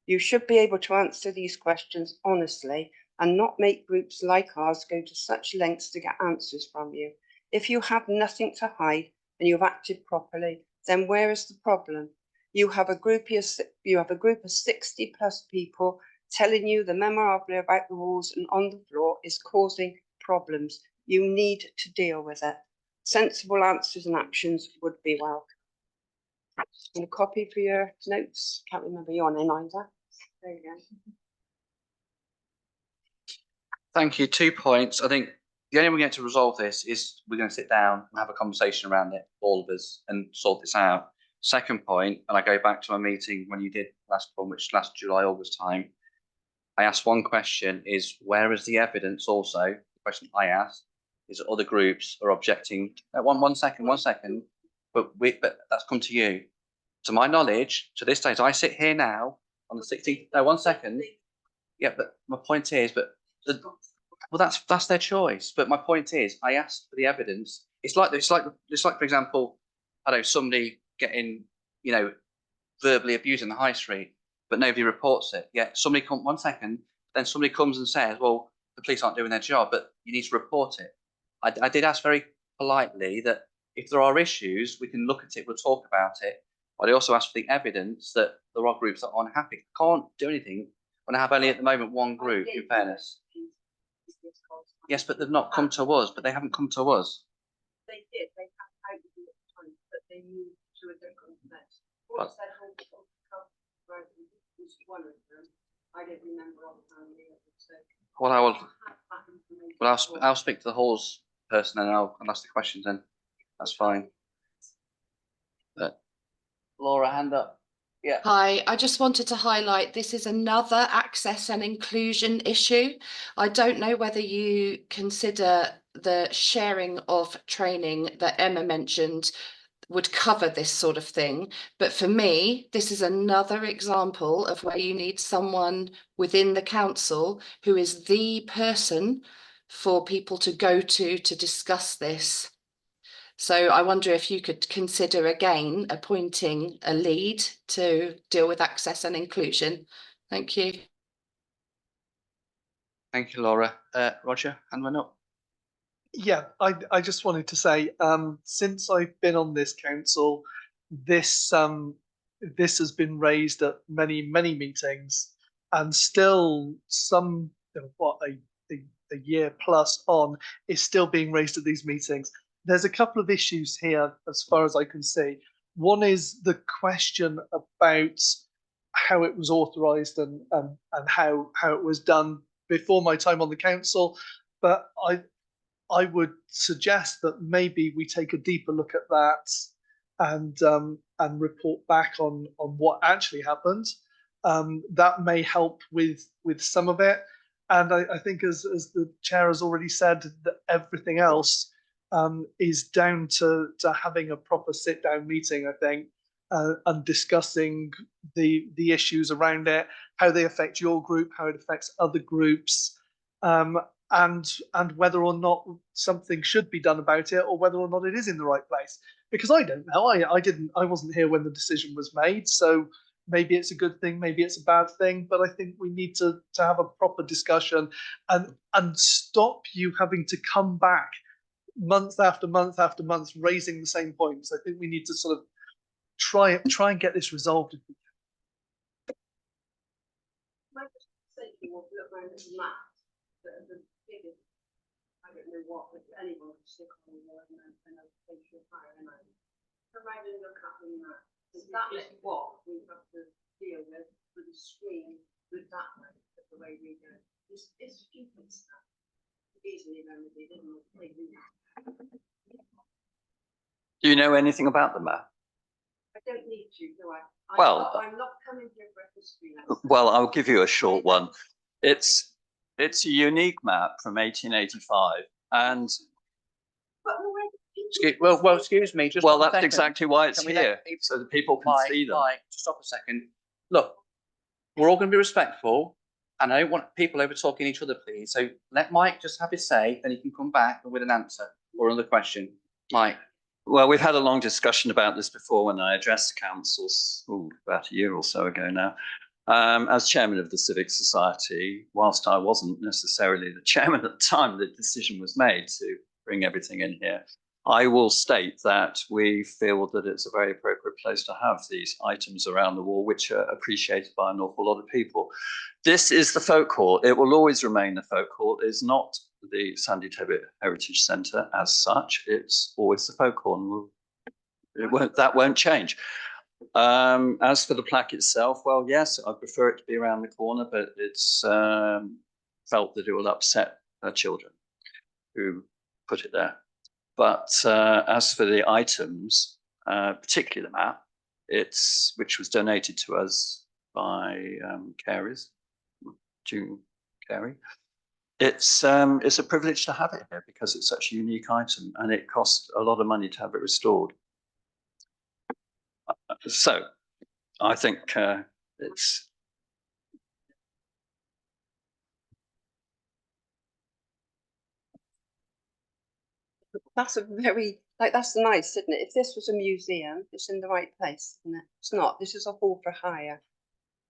You should be able to answer these questions honestly and not make groups like ours go to such lengths to get answers from you. If you have nothing to hide and you've acted properly, then where is the problem? You have a group of 60 plus people telling you the memorabilia about the walls and on the floor is causing problems. You need to deal with it. Sensible answers and actions would be welcome. And a copy for your notes. Can't remember your name either. There you go. Thank you. 2 points. I think the only way we get to resolve this is we're going to sit down and have a conversation around it, all of us, and sort this out. Second point, and I go back to my meeting when you did last one, which last July, August time. I asked one question: is where is the evidence? Also, the question I asked is that other groups are objecting. One second. But that's come to you. To my knowledge, to this day, as I sit here now on the 16th. No, 1 second. Yeah, but my point is, well, that's their choice. But my point is, I asked for the evidence. It's like for example, I don't know, somebody getting, verbally abused in the high street, but nobody reports it. Yeah, somebody come 1 second, then somebody comes and says, well, the police aren't doing their job, but you need to report it. I did ask very politely that if there are issues, we can look at it, we'll talk about it. But I also asked for the evidence that there are groups that are unhappy. Can't do anything when I have only at the moment one group, in fairness. Yes, but they've not come to us, but they haven't come to us. They did, they had out of the time, but they moved to a different place. What? Was one of them. I don't remember offhand the other two. Well, I'll speak to the halls person and I'll ask the questions then. That's fine. But Laura, hand up. Yeah. Hi, I just wanted to highlight this is another access and inclusion issue. I don't know whether you consider the sharing of training that Emma mentioned would cover this sort of thing. But for me, this is another example of where you need someone within the council who is the person for people to go to discuss this. So I wonder if you could consider again appointing a lead to deal with access and inclusion. Thank you. Thank you, Laura. Roger, hand one up. Yeah, I just wanted to say, since I've been on this council, this has been raised at many meetings, and still some a year plus on is still being raised at these meetings. There's a couple of issues here, as far as I can see. One is the question about how it was authorised and how it was done before my time on the council, but I would suggest that maybe we take a deeper look at that and report back on what actually happened. That may help with some of it. And I think, as the chair has already said, that everything else is down to having a proper sit-down meeting, I think, and discussing the issues around it, how they affect your group, how it affects other groups, and whether or not something should be done about it, or whether or not it is in the right place. Because I don't know. I wasn't here when the decision was made, so maybe it's a good thing, maybe it's a bad thing, but I think we need to have a proper discussion and stop you having to come back month after month after month raising the same points. I think we need to sort of try and get this resolved. If we can. I just say you want to look around at the map, the biggest, I don't know what, but anyone can stick on there and a facial fire, and I come around and look at the map. That is what we have to deal with the screen with that way, the way we go. It's stupid stuff. Easily remedied, isn't it? Do you know anything about the map? I don't need to, do I? I'm not coming here for a history lesson. Well, I'll give you a short one. It's a unique map from 1885, and excuse me. Just well, one that's second. exactly why it's Can we let here, people- so that people can see them. Mike, just stop a second. Look, we're all going to be respectful, and I don't want people over talking each other, please. So let Mike just have his say, then he can come back with an answer or another question. Mike. Well, we've had a long discussion about this before when I addressed the councils about a year or so ago now. As chairman of the Civic Society, whilst I wasn't necessarily the chairman at the time the decision was made to bring everything in here, I will state that we feel that it's a very appropriate place to have these items around the wall, which are appreciated by an awful lot of people. This is the folk hall. It will always remain the folk hall. It's not the Sandy Tebbit Heritage Centre as such. It's always the folk hall, and that won't change. As for the plaque itself, well, yes, I prefer it to be around the corner, but it's felt that it will upset her children who put it there. But as for the items, particularly the map, which was donated to us by Carey's, June Carey. It's a privilege to have it here because it's such a unique item, and it cost a lot of money to have it restored. So I think it's. That's that's nice, isn't it? If this was a museum, it's in the right place, isn't it? It's not. This is a hall for hire.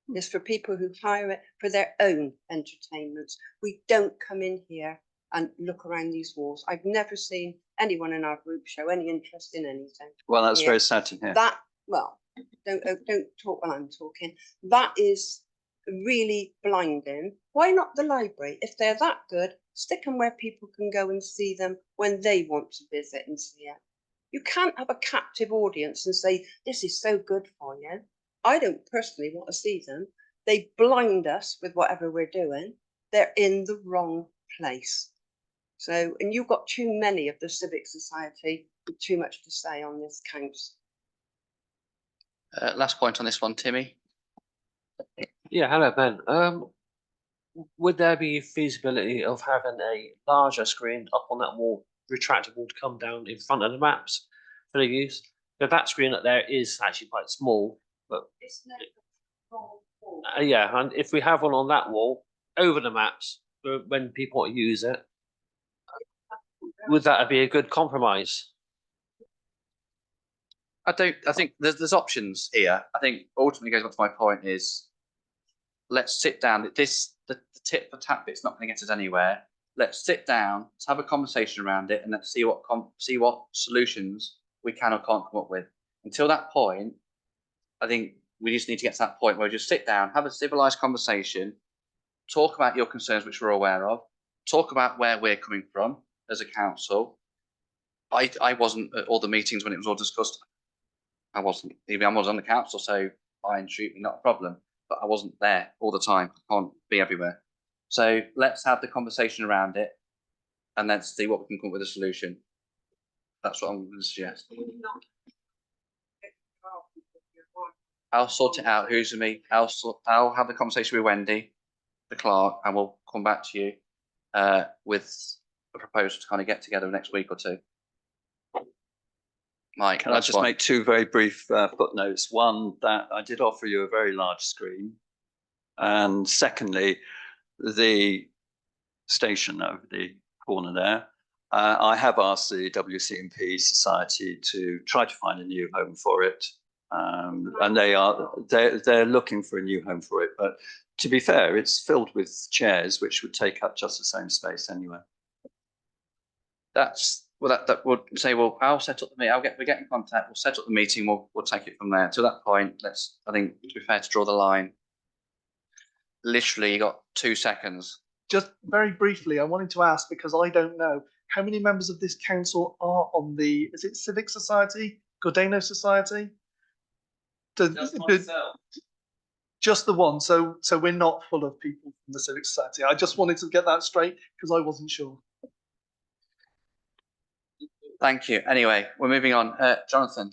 It's for people who hire it for their own entertainment. We don't come in here and look around these walls. I've never seen anyone in our group show any interest in anything. Well, that's very sad to hear. Don't talk while I'm talking. That is really blinding. Why not the library? If they're that good, stick them where people can go and see them when they want to visit and see it. You can't have a captive audience and say, this is so good for you. I don't personally want to see them. They blind us with whatever we're doing. They're in the wrong place. So, and you've got too many of the Civic Society with too much to say on this council. Last point on this one, Timmy. Yeah, hello Ben. Would there be feasibility of having a larger screen up on that wall, retractable, to come down in front of the maps for the use? So that screen up there is actually quite small, but yeah, and if we have one on that wall over the maps for when people want to use it, would that be a good compromise? I think there's options here. I think ultimately goes back to my point is, let's sit down. The tip for tap bit's not going to get us anywhere. Let's sit down, let's have a conversation around it, and let's see what solutions we can or can't come up with. Until that point, I think we just need to get to that point where we just sit down, have a civilized conversation, talk about your concerns, which we're aware of, talk about where we're coming from as a council. I wasn't at all the meetings when it was all discussed. I wasn't. Even I was on the council, so fine, shoot me, not a problem. But I wasn't there all the time. I can't be everywhere. So let's have the conversation around it, and let's see what we can come up with a solution. That's what I'm going to suggest. I'll sort it out. Who's with me? I'll have the conversation with Wendy, the clerk, and we'll come back to you with a proposal to kind of get together next week or two. Mike, can I just make two very brief footnotes? One, that I did offer you a very large screen, and secondly, the station over the corner there. I have asked the WCMP Society to try to find a new home for it, and they're looking for a new home for it. But to be fair, it's filled with chairs, which would take up just the same space anyway. That would say, well, I'll set up the meeting. We get in contact. We'll set up the meeting. We'll take it from there. To that point, I think to be fair, to draw the line. Literally, you got 2 seconds. Just very briefly, I wanted to ask, because I don't know, how many members of this council are on the, is it Civic Society, Gordano Society? Just the one. So we're not full of people from the Civic Society. I just wanted to get that straight because I wasn't sure. Thank you. Anyway, we're moving on. Jonathan.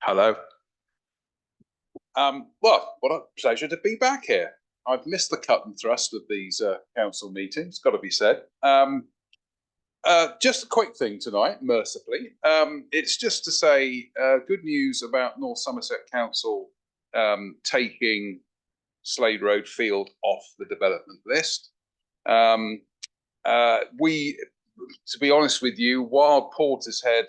Hello. Well, what a pleasure to be back here. I've missed the cut and thrust of these council meetings, got to be said. Just a quick thing tonight, mercifully. It's just to say good news about North Somerset Council taking Slade Road Field off the development list. To be honest with you, while Portishead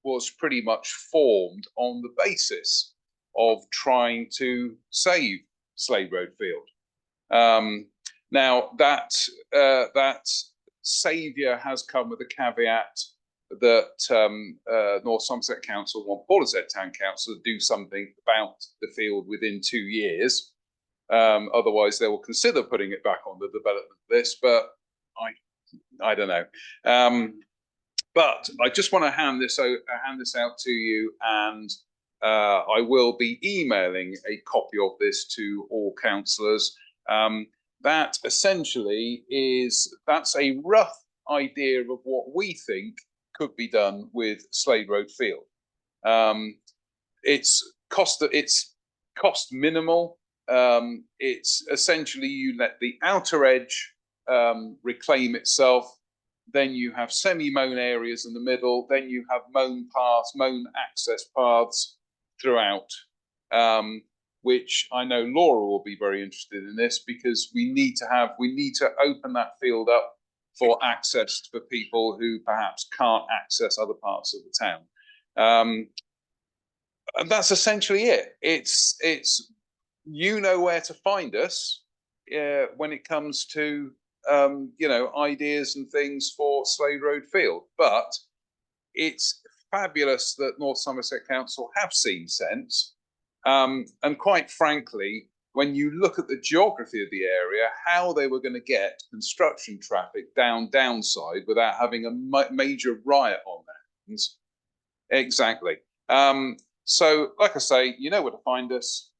was pretty much formed on the basis of trying to save Slade Road Field. Now that saviour has come with a caveat that North Somerset Council want Portishead Town Council to do something about the field within 2 years. Otherwise, they will consider putting it back on the development list, but I don't know. But I just want to hand this out to you, and I will be emailing a copy of this to all councillors. That essentially that's a rough idea of what we think could be done with Slade Road Field. It's cost minimal. It's essentially you let the outer edge reclaim itself, then you have semi-mown areas in the middle, then you have mown paths, mown access paths throughout, which I know Laura will be very interested in this, because we need to open that field up for access for people who perhaps can't access other parts of the town. And that's essentially it. It's you know where to find us when it comes to ideas and things for Slade Road Field. But it's fabulous that North Somerset Council have seen sense. And quite frankly, when you look at the geography of the area, how they were going to get construction traffic downside without having a major riot on their hands. Exactly. So, like I say, you know where to find us.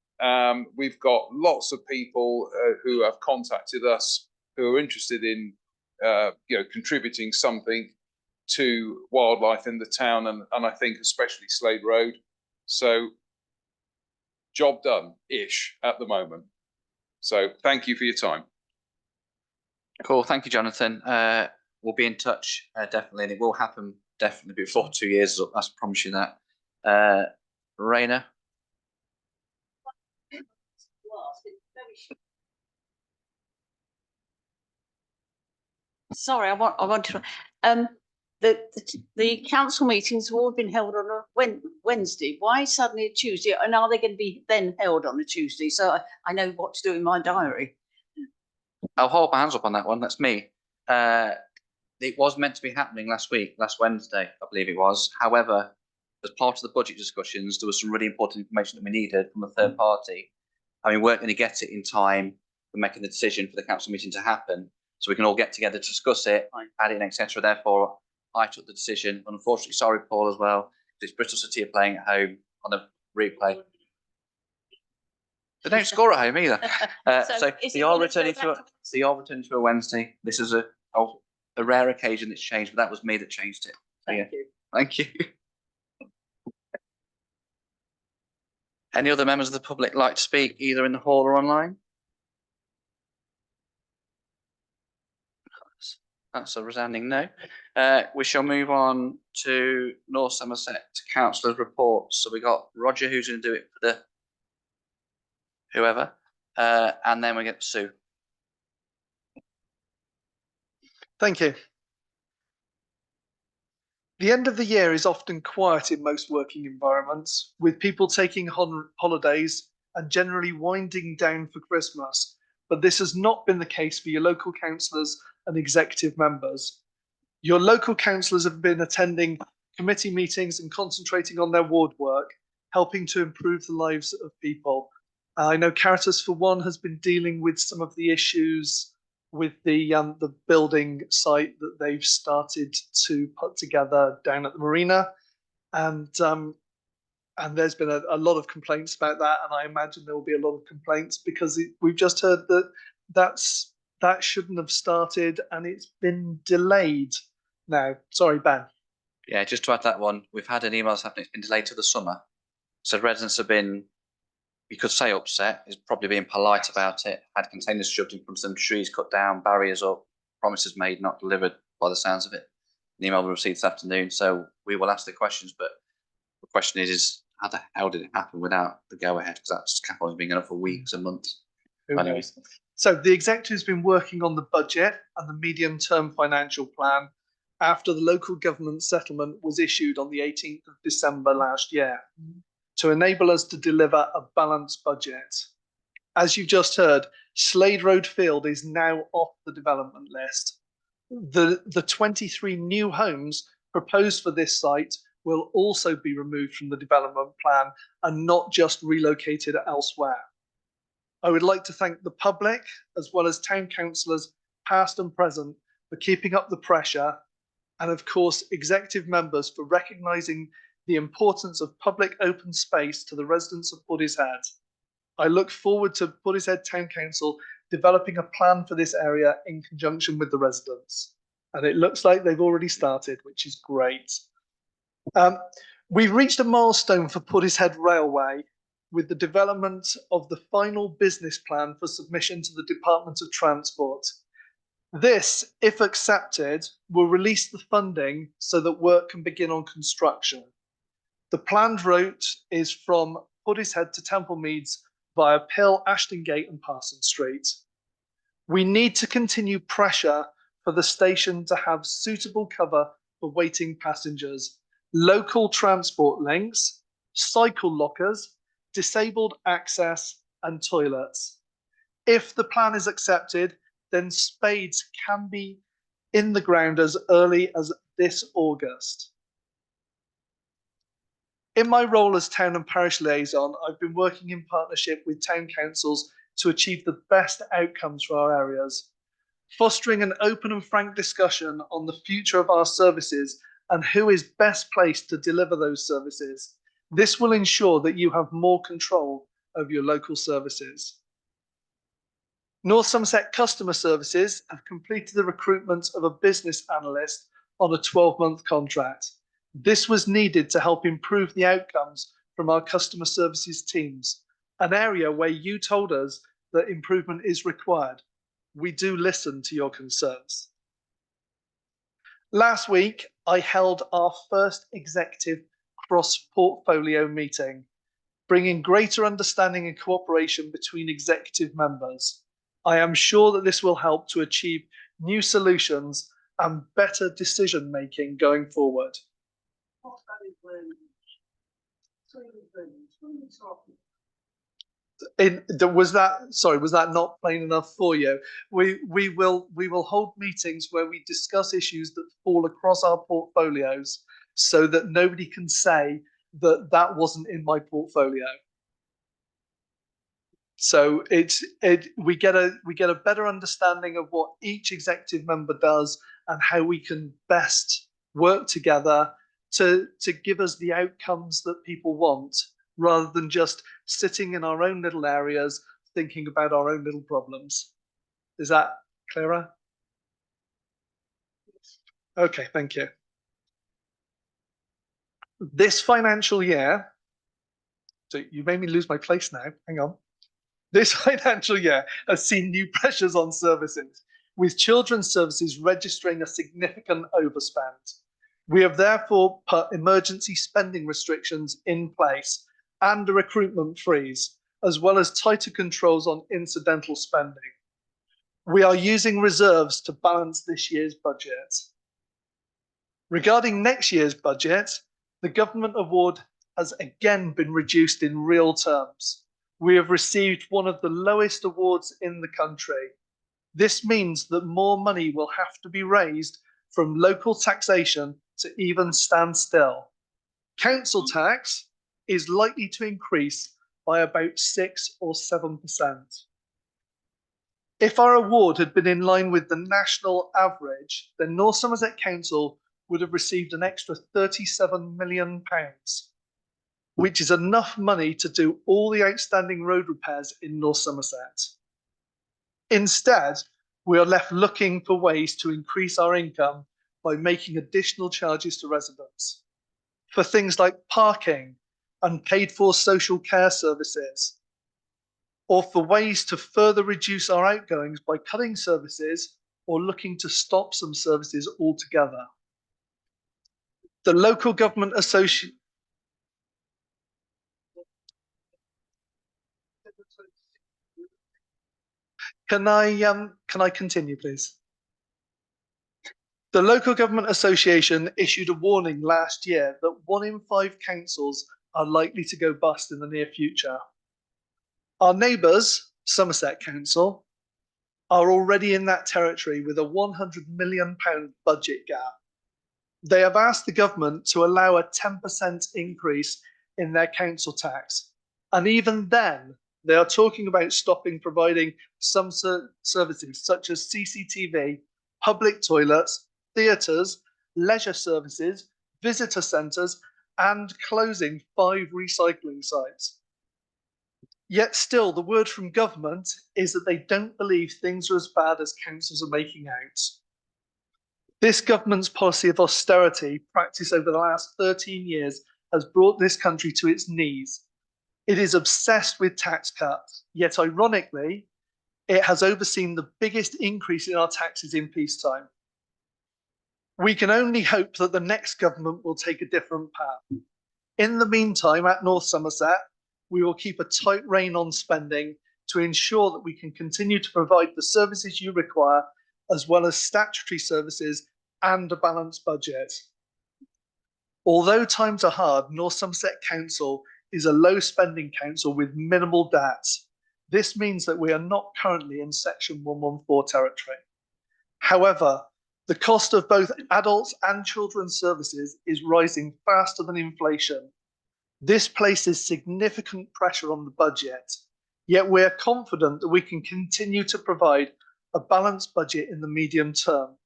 We've got lots of people who have contacted us who are interested in contributing something to wildlife in the town, and I think especially Slade Road. So job done-ish at the moment. So thank you for your time. Cool. Thank you, Jonathan. We'll be in touch definitely, and it will happen definitely before 2 years is up. I promise you that. Raina. Sorry, I wanted to. The council meetings have all been held on a Wednesday. Why suddenly a Tuesday? And are they going to be then held on a Tuesday? So I know what to do in my diary. I'll hold my hands up on that one. That's me. It was meant to be happening last Wednesday, I believe it was. However, as part of the budget discussions, there was some really important information that we needed from a third party. And we weren't going to get it in time for making the decision for the council meeting to happen. So we can all get together to discuss it, add it in, etc. Therefore, I took the decision. Unfortunately, sorry, Paul, as well. It's Bristol City are playing at home on a replay. They don't score at home either. So they are returning to a Wednesday. This is a rare occasion that's changed, but that was me that changed it. So, Thank you. Thank you. Any other members of the public like to speak, either in the hall or online? That's a resounding no. We shall move on to North Somerset Councillors' reports. So we got Roger, who's going to do it for the whoever, and then we get Sue. Thank you. The end of the year is often quiet in most working environments, with people taking holidays and generally winding down for Christmas. But this has not been the case for your local councillors and executive members. Your local councillors have been attending committee meetings and concentrating on their ward work, helping to improve the lives of people. I know Caritas, for one, has been dealing with some of the issues with the building site that they've started to put together down at the marina, and there's been a lot of complaints about that, and I imagine there will be a lot of complaints because we've just heard that shouldn't have started and it's been delayed now. Sorry, Ben. Yeah, just to add that one, we've had an email that's happening. It's been delayed to the summer, so residents have been, you could say upset, is probably being polite about it. Had containers shoved in front of them, trees cut down, barriers up, promises made, not delivered by the sounds of it. An email we received this afternoon, so we will ask the questions, but the question is how the hell did it happen without the go ahead? Because that's scaffolding been going up for weeks and months. Anyways. So the executive has been working on the budget and the medium-term financial plan after the local government settlement was issued on the 18th of December last year to enable us to deliver a balanced budget. As you just heard, Slade Road Field is now off the development list. The 23 new homes proposed for this site will also be removed from the development plan and not just relocated elsewhere. I would like to thank the public, as well as town councillors, past and present, for keeping up the pressure, and of course, executive members for recognising the importance of public open space to the residents of Portishead. I look forward to Portishead Town Council developing a plan for this area in conjunction with the residents. And it looks like they've already started, which is great. We've reached a milestone for Portishead Railway with the development of the final business plan for submission to the Department of Transport. This, if accepted, will release the funding so that work can begin on construction. The planned route is from Portishead to Temple Meads via Pill, Ashton Gate and Parsons Street. We need to continue pressure for the station to have suitable cover for waiting passengers, local transport links, cycle lockers, disabled access and toilets. If the plan is accepted, then spades can be in the ground as early as this August. In my role as town and parish liaison, I've been working in partnership with town councils to achieve the best outcomes for our areas, fostering an open and frank discussion on the future of our services and who is best placed to deliver those services. This will ensure that you have more control over your local services. North Somerset Customer Services have completed the recruitment of a business analyst on a 12-month contract. This was needed to help improve the outcomes from our customer services teams, an area where you told us that improvement is required. We do listen to your concerns. Last week, I held our first executive cross-portfolio meeting, bringing greater understanding and cooperation between executive members. I am sure that this will help to achieve new solutions and better decision-making going forward. Was that not plain enough for you? We will hold meetings where we discuss issues that fall across our portfolios, so that nobody can say that that wasn't in my portfolio. So we get a better understanding of what each executive member does and how we can best work together to give us the outcomes that people want, rather than just sitting in our own little areas thinking about our own little problems. Is that clearer? Okay, thank you. This financial year, so you made me lose my place now, hang on. This financial year has seen new pressures on services, with children's services registering a significant overspend. We have therefore put emergency spending restrictions in place and a recruitment freeze, as well as tighter controls on incidental spending. We are using reserves to balance this year's budget. Regarding next year's budget, the government award has again been reduced in real terms. We have received one of the lowest awards in the country. This means that more money will have to be raised from local taxation to even stand still. Council tax is likely to increase by about 6 or 7%. If our award had been in line with the national average, then North Somerset Council would have received an extra £37 million, which is enough money to do all the outstanding road repairs in North Somerset. Instead, we are left looking for ways to increase our income by making additional charges to residents for things like parking and paid for social care services, or for ways to further reduce our outgoings by cutting services or looking to stop some services altogether. The local government association. Can I continue, please? The Local Government Association issued a warning last year that 1 in 5 councils are likely to go bust in the near future. Our neighbours, Somerset Council, are already in that territory with a £100 million budget gap. They have asked the government to allow a 10% increase in their council tax. And even then, they are talking about stopping providing some services such as CCTV, public toilets, theatres, leisure services, visitor centres, and closing 5 recycling sites. Yet still, the word from government is that they don't believe things are as bad as councils are making out. This government's policy of austerity practiced over the last 13 years has brought this country to its knees. It is obsessed with tax cuts, yet ironically, it has overseen the biggest increase in our taxes in peacetime. We can only hope that the next government will take a different path. In the meantime, at North Somerset, we will keep a tight rein on spending to ensure that we can continue to provide the services you require, as well as statutory services and a balanced budget. Although times are hard, North Somerset Council is a low spending council with minimal debts. This means that we are not currently in Section 114 territory. However, the cost of both adults and children's services is rising faster than inflation. This places significant pressure on the budget, yet we are confident that we can continue to provide a balanced budget in the medium term.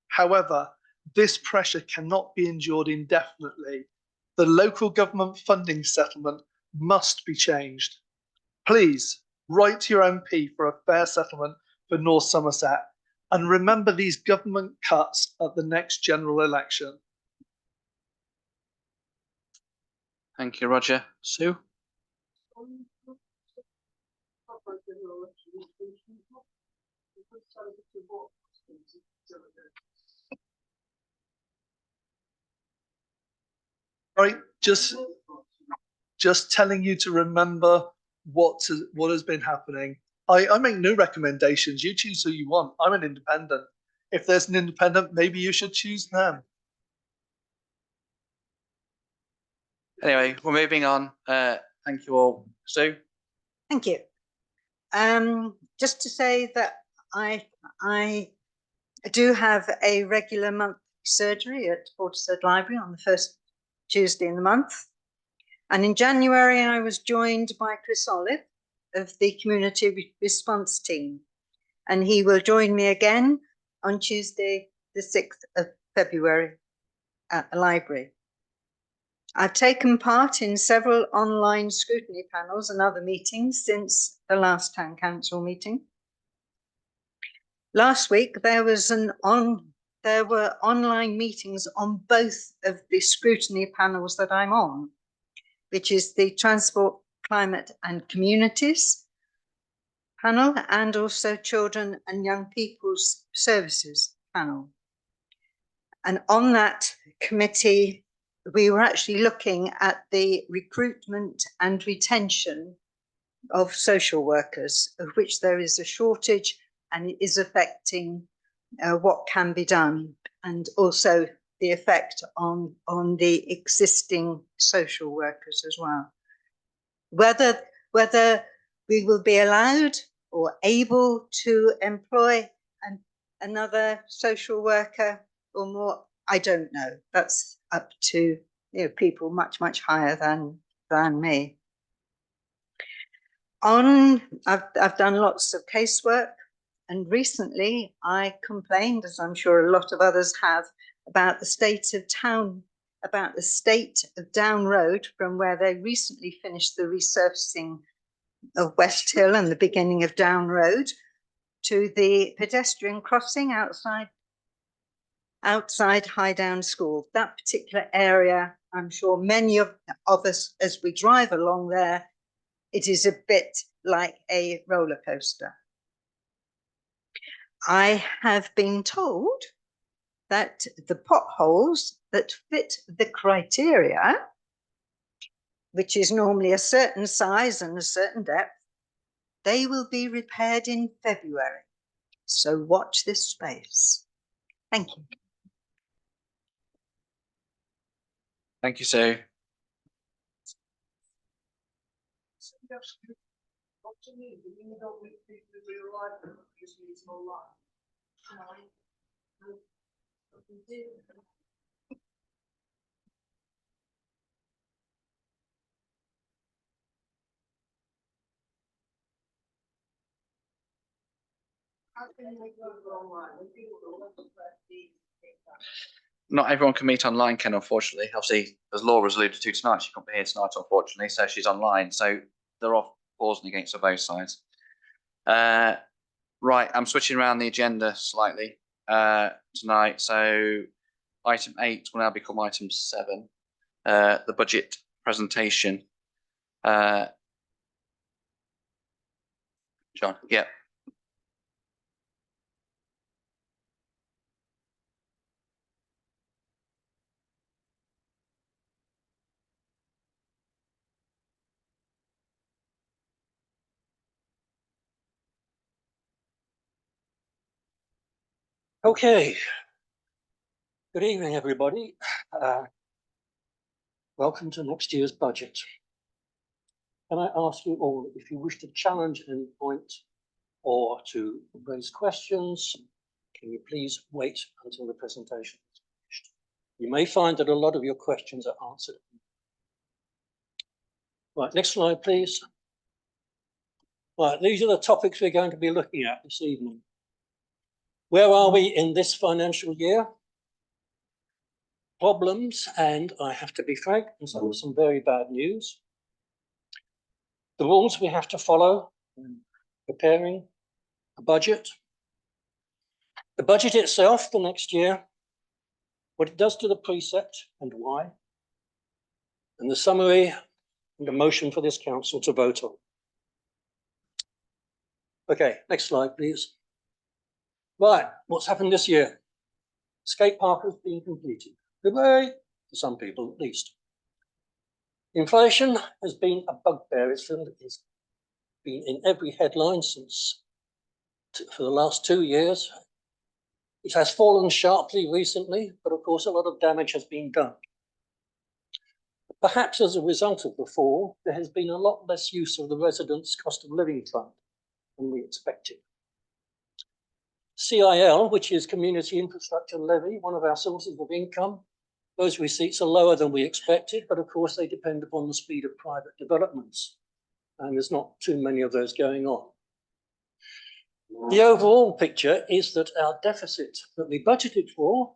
However, this pressure cannot be endured indefinitely. The local government funding settlement must be changed. Please write to your MP for a fair settlement for North Somerset. And remember these government cuts at the next general election. Thank you, Roger. Sue? Right, just telling you to remember what has been happening. I make no recommendations. You choose who you want. I'm an independent. If there's an independent, maybe you should choose them. Anyway, we're moving on. Thank you all. Sue? Thank you. Just to say that I do have a regular monthly surgery at Portishead Library on the first Tuesday in the month. And in January, I was joined by Chris Olive of the Community Response Team. And he will join me again on Tuesday, the 6th of February at the library. I've taken part in several online scrutiny panels and other meetings since the last town council meeting. Last week, there were online meetings on both of the scrutiny panels that I'm on, which is the Transport, Climate and Communities panel and also Children and Young People's Services panel. And on that committee, we were actually looking at the recruitment and retention of social workers, of which there is a shortage and it is affecting what can be done, and also the effect on the existing social workers as well. Whether we will be allowed or able to employ another social worker or more, I don't know. That's up to people much higher than me. I've done lots of casework, and recently I complained, as I'm sure a lot of others have, about the state of town, about the state of Down Road, from where they recently finished the resurfacing of West Hill and the beginning of Down Road to the pedestrian crossing outside High Down School. That particular area, I'm sure many of us, as we drive along there, it is a bit like a roller coaster. I have been told that the potholes that fit the criteria, which is normally a certain size and a certain depth, they will be repaired in February. So watch this space. Thank you. Thank you, Sue. Not everyone can meet online, Ken, unfortunately. Obviously, as Laura's alluded to tonight, she can't be here tonight, unfortunately, so she's online. So they're off pausing against on both sides. Right, I'm switching around the agenda slightly tonight. So item 8 will now become item 7, the budget presentation. John, yeah. Okay. Good evening, everybody. Welcome to next year's budget. Can I ask you all, if you wish to challenge any point or to raise questions, can you please wait until the presentation is finished? You may find that a lot of your questions are answered. Right, next slide, please. Right, these are the topics we're going to be looking at this evening. Where are we in this financial year? Problems, and I have to be frank, some very bad news. The rules we have to follow when preparing a budget. The budget itself for next year, what it does to the precept and why, and the summary and the motion for this council to vote on. Okay, next slide, please. Right, what's happened this year? Skate park has been completed. Hooray, for some people at least. Inflation has been a bugbear. It's been in every headline for the last 2 years. It has fallen sharply recently, but of course a lot of damage has been done. Perhaps as a result of the fall, there has been a lot less use of the residents' cost of living fund than we expected. CIL, which is Community Infrastructure Levy, one of our sources of income, those receipts are lower than we expected, but of course they depend upon the speed of private developments, and there's not too many of those going on. The overall picture is that our deficit that we budgeted for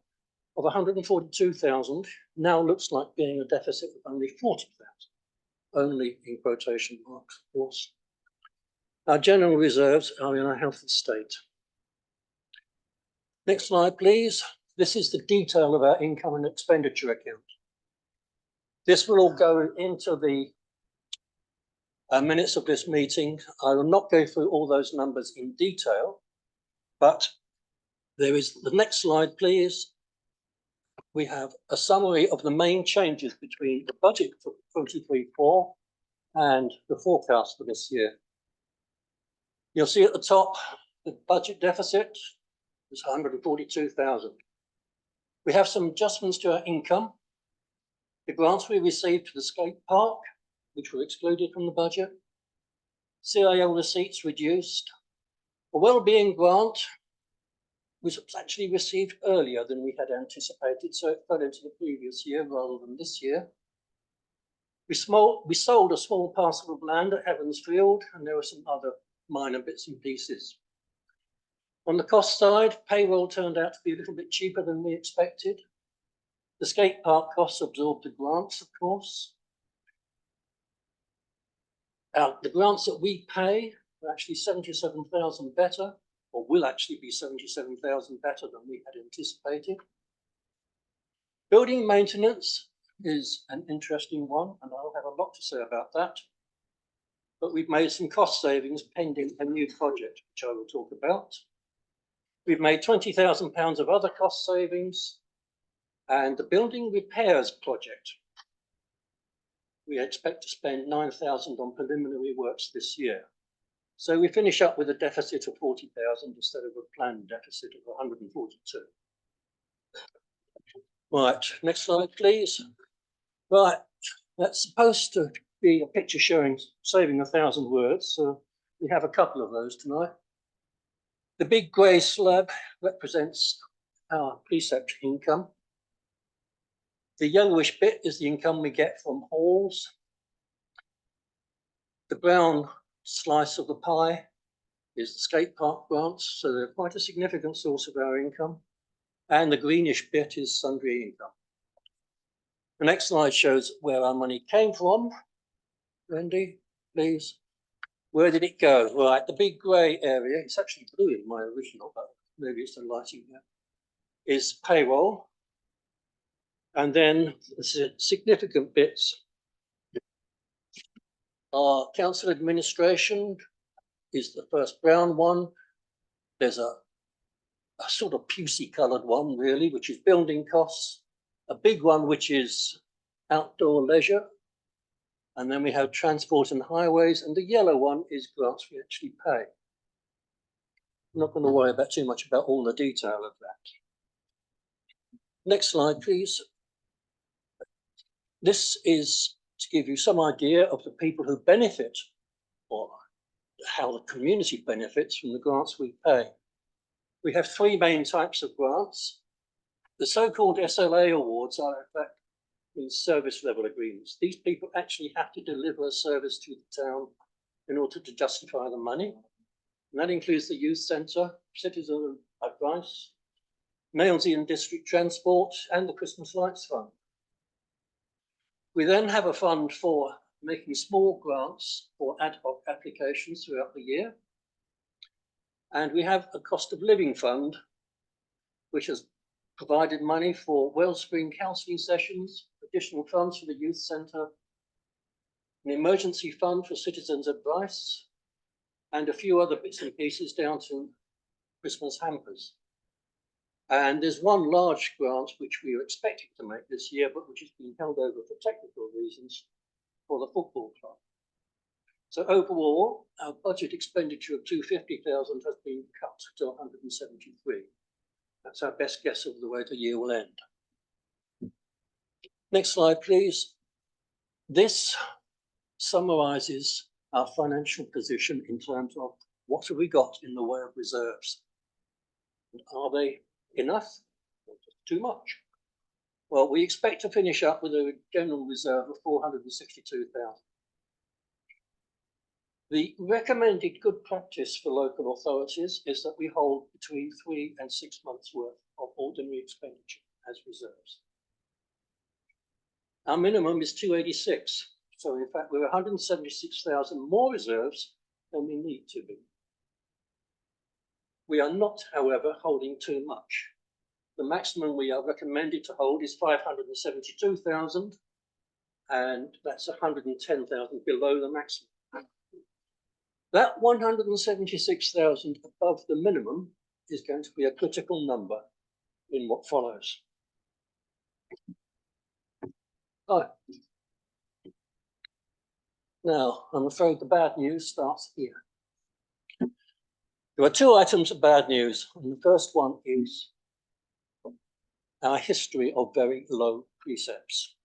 of 142,000 now looks like being a deficit of only 40,000, only in quotation marks, of course. Our general reserves are in a healthy state. Next slide, please. This is the detail of our income and expenditure account. This will all go into the minutes of this meeting. I will not go through all those numbers in detail, but there is the next slide, please. We have a summary of the main changes between the budget for 23-24 and the forecast for this year. You'll see at the top, the budget deficit is 142,000. We have some adjustments to our income. The grants we received to the skate park, which were excluded from the budget. CIL receipts reduced. A wellbeing grant was actually received earlier than we had anticipated, so it fell into the previous year rather than this year. We sold a small parcel of land at Heavensfield, and there were some other minor bits and pieces. On the cost side, payroll turned out to be a little bit cheaper than we expected. The skate park costs absorbed the grants, of course. The grants that we pay are actually 77,000 better, or will actually be 77,000 better than we had anticipated. Building maintenance is an interesting one, and I'll have a lot to say about that. But we've made some cost savings pending a new project, which I will talk about. We've made £20,000 of other cost savings, and the building repairs project, we expect to spend 9,000 on preliminary works this year. So we finish up with a deficit of 40,000 instead of a planned deficit of 142. Right, next slide, please. Right, that's supposed to be a picture showing saving 1,000 words, so we have a couple of those tonight. The big grey slab represents our precept income. The yellowish bit is the income we get from halls. The brown slice of the pie is the skate park grants, so they're quite a significant source of our income. And the greenish bit is sundry income. The next slide shows where our money came from. Wendy, please. Where did it go? Right, the big grey area, it's actually blue in my original, but maybe it's the lighting there, is payroll. And then the significant bits are council administration is the first brown one. There's a sort of pucey coloured one really, which is building costs. A big one, which is outdoor leisure. And then we have transport and highways, and the yellow one is grants we actually pay. I'm not going to worry about too much about all the detail of that. Next slide, please. This is to give you some idea of the people who benefit, or how the community benefits from the grants we pay. We have three main types of grants. The so-called SLA awards are in fact in service level agreements. These people actually have to deliver a service to the town in order to justify the money. And that includes the youth centre, citizen advice, Nailsea and district transport, and the Christmas lights fund. We then have a fund for making small grants for ad hoc applications throughout the year. And we have a cost of living fund, which has provided money for Wellspring counselling sessions, additional funds for the youth centre, an emergency fund for citizens' advice, and a few other bits and pieces down to Christmas hampers. And there's one large grant which we were expecting to make this year, but which has been held over for technical reasons for the football club. So overall, our budget expenditure of 250,000 has been cut to 173. That's our best guess of the way the year will end. Next slide, please. This summarises our financial position in terms of what have we got in the way of reserves. And are they enough or just too much? Well, we expect to finish up with a general reserve of 462,000. The recommended good practice for local authorities is that we hold between 3 and 6 months' worth of ordinary expenditure as reserves. Our minimum is 286. So in fact, we're 176,000 more reserves than we need to be. We are not, however, holding too much. The maximum we are recommended to hold is 572,000, and that's 110,000 below the maximum. That 176,000 above the minimum is going to be a critical number in what follows. Oh. Now, I'm afraid the bad news starts here. There are two items of bad news, and the first one is our history of very low precepts.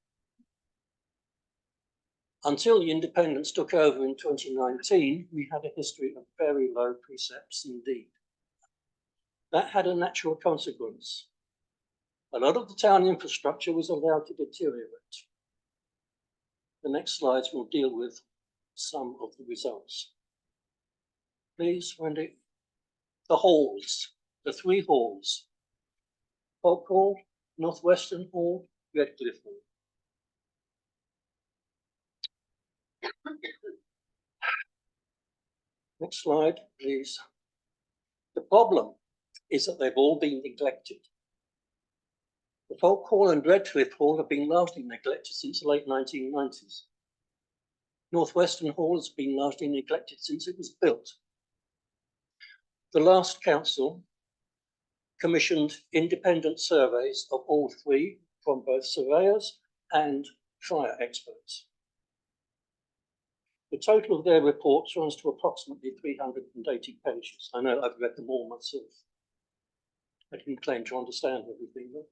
Until the independents took over in 2019, we had a history of very low precepts indeed. That had a natural consequence. A lot of the town infrastructure was allowed to deteriorate. The next slides will deal with some of the results. Please, Wendy. The halls, the 3 halls. Folk Hall, Northwestern Hall, Redcliffe Hall. Next slide, please. The problem is that they've all been neglected. The Folk Hall and Redcliffe Hall have been largely neglected since the late 1990s. Northwestern Hall has been largely neglected since it was built. The last council commissioned independent surveys of all 3 from both surveyors and fire experts. The total of their reports runs to approximately 380 pages. I know I've read them all myself. I didn't claim to understand everything though.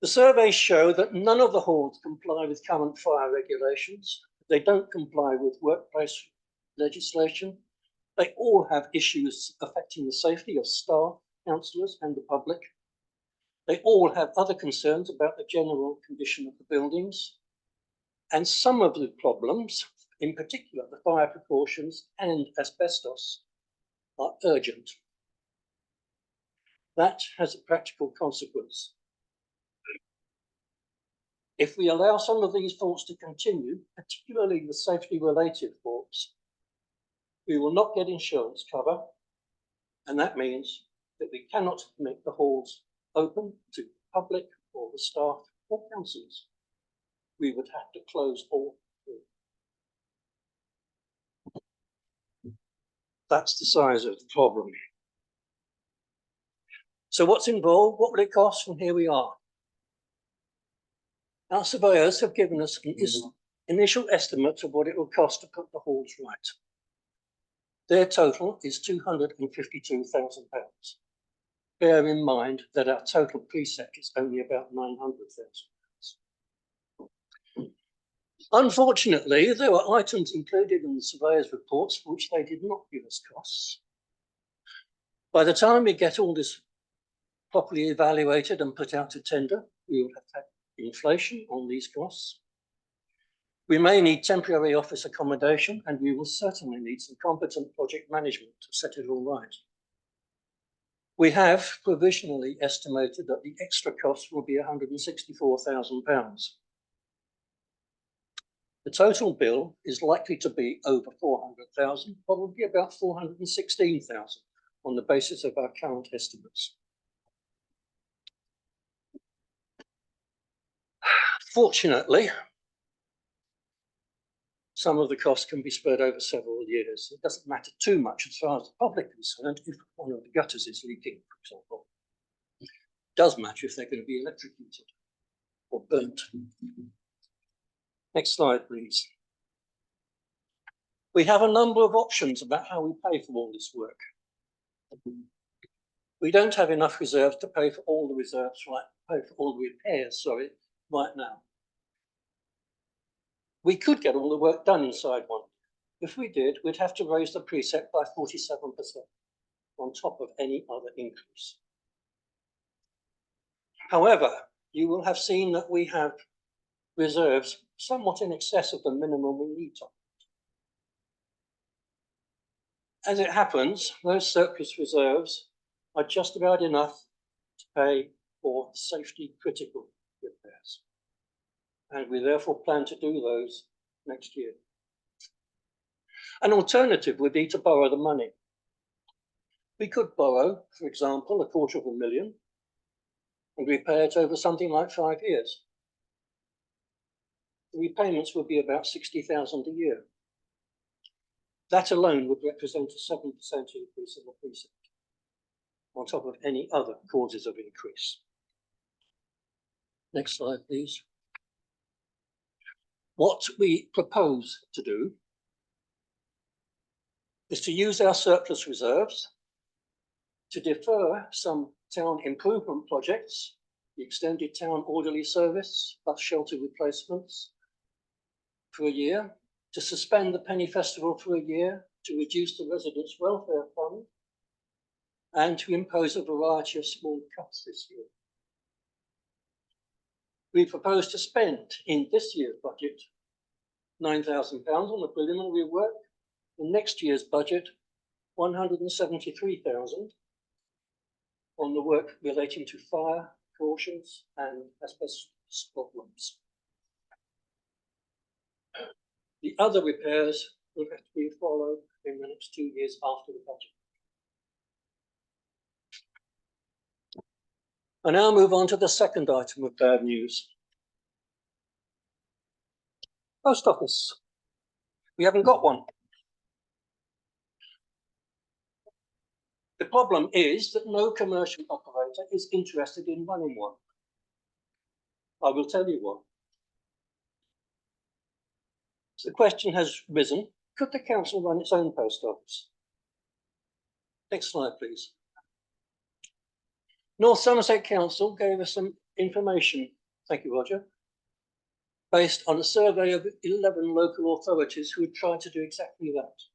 The surveys show that none of the halls comply with current fire regulations. They don't comply with workplace legislation. They all have issues affecting the safety of staff, councillors and the public. They all have other concerns about the general condition of the buildings. And some of the problems, in particular the fire precautions and asbestos, are urgent. That has a practical consequence. If we allow some of these faults to continue, particularly the safety-related faults, we will not get insurance cover, and that means that we cannot make the halls open to the public or the staff or councils. We would have to close all 3. That's the size of the problem. So what's involved? What will it cost? And here we are. Our surveyors have given us an initial estimate of what it will cost to put the halls right. Their total is £252,000. Bear in mind that our total precept is only about £900,000. Unfortunately, there were items included in the surveyor's reports for which they did not give us costs. By the time we get all this properly evaluated and put out to tender, we will have had inflation on these costs. We may need temporary office accommodation, and we will certainly need some competent project management to set it all right. We have provisionally estimated that the extra cost will be £164,000. The total bill is likely to be over 400,000, probably about 416,000 on the basis of our current estimates. Fortunately, some of the costs can be spread over several years. It doesn't matter too much as far as the public is concerned if one of the gutters is leaking, for example. It does matter if they're going to be electrocuted or burnt. Next slide, please. We have a number of options about how we pay for all this work. We don't have enough reserves to pay for all the repairs, right now. We could get all the work done inside one. If we did, we'd have to raise the precept by 47% on top of any other increase. However, you will have seen that we have reserves somewhat in excess of the minimum we need to. As it happens, those surplus reserves are just about enough to pay for safety critical repairs. And we therefore plan to do those next year. An alternative would be to borrow the money. We could borrow, for example, 250,000 and repay it over something like 5 years. The repayments would be about 60,000 a year. That alone would represent a 7% increase in the precept, on top of any other causes of increase. Next slide, please. What we propose to do is to use our surplus reserves to defer some town improvement projects, the extended town orderly service, bus shelter replacements for a year, to suspend the Penny Festival for a year, to reduce the Residents' Welfare Fund, and to impose a variety of small cuts this year. We propose to spend in this year's budget £9,000 on the preliminary work, in next year's budget 173,000 on the work relating to fire, cautions and asbestos problems. The other repairs will have to be followed in the next 2 years after the budget. I now move on to the second item of bad news. Post office. We haven't got one. The problem is that no commercial operator is interested in running one. I will tell you why. So the question has risen, could the council run its own post office? Next slide, please. North Somerset Council gave us some information, thank you, Roger, based on a survey of 11 local authorities who had tried to do exactly that.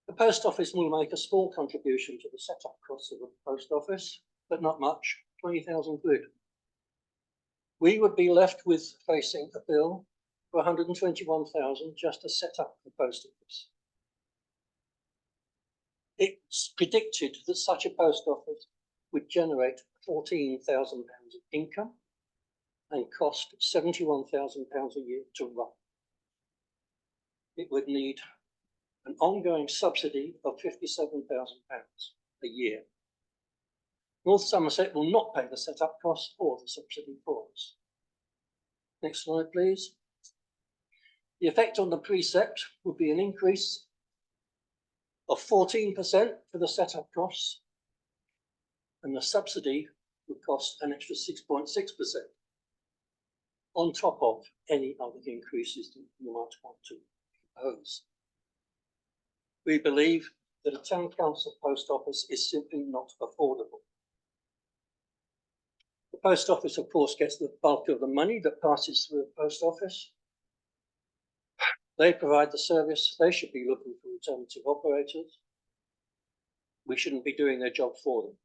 The post office will make a small contribution to the setup costs of the post office, but not much, 20,000 quid. We would be left with facing a bill for 121,000 just to set up the post office. It's predicted that such a post office would generate £14,000 of income and cost £71,000 a year to run. It would need an ongoing subsidy of £57,000 a year. North Somerset will not pay the setup costs or the subsidy for us. Next slide, please. The effect on the precept would be an increase of 14% for the setup costs, and the subsidy would cost an extra 6.6% on top of any other increases that you might want to propose. We believe that a town council post office is simply not affordable. The post office, of course, gets the bulk of the money that passes through the post office. They provide the service. They should be looking for alternative operators. We shouldn't be doing their job for them,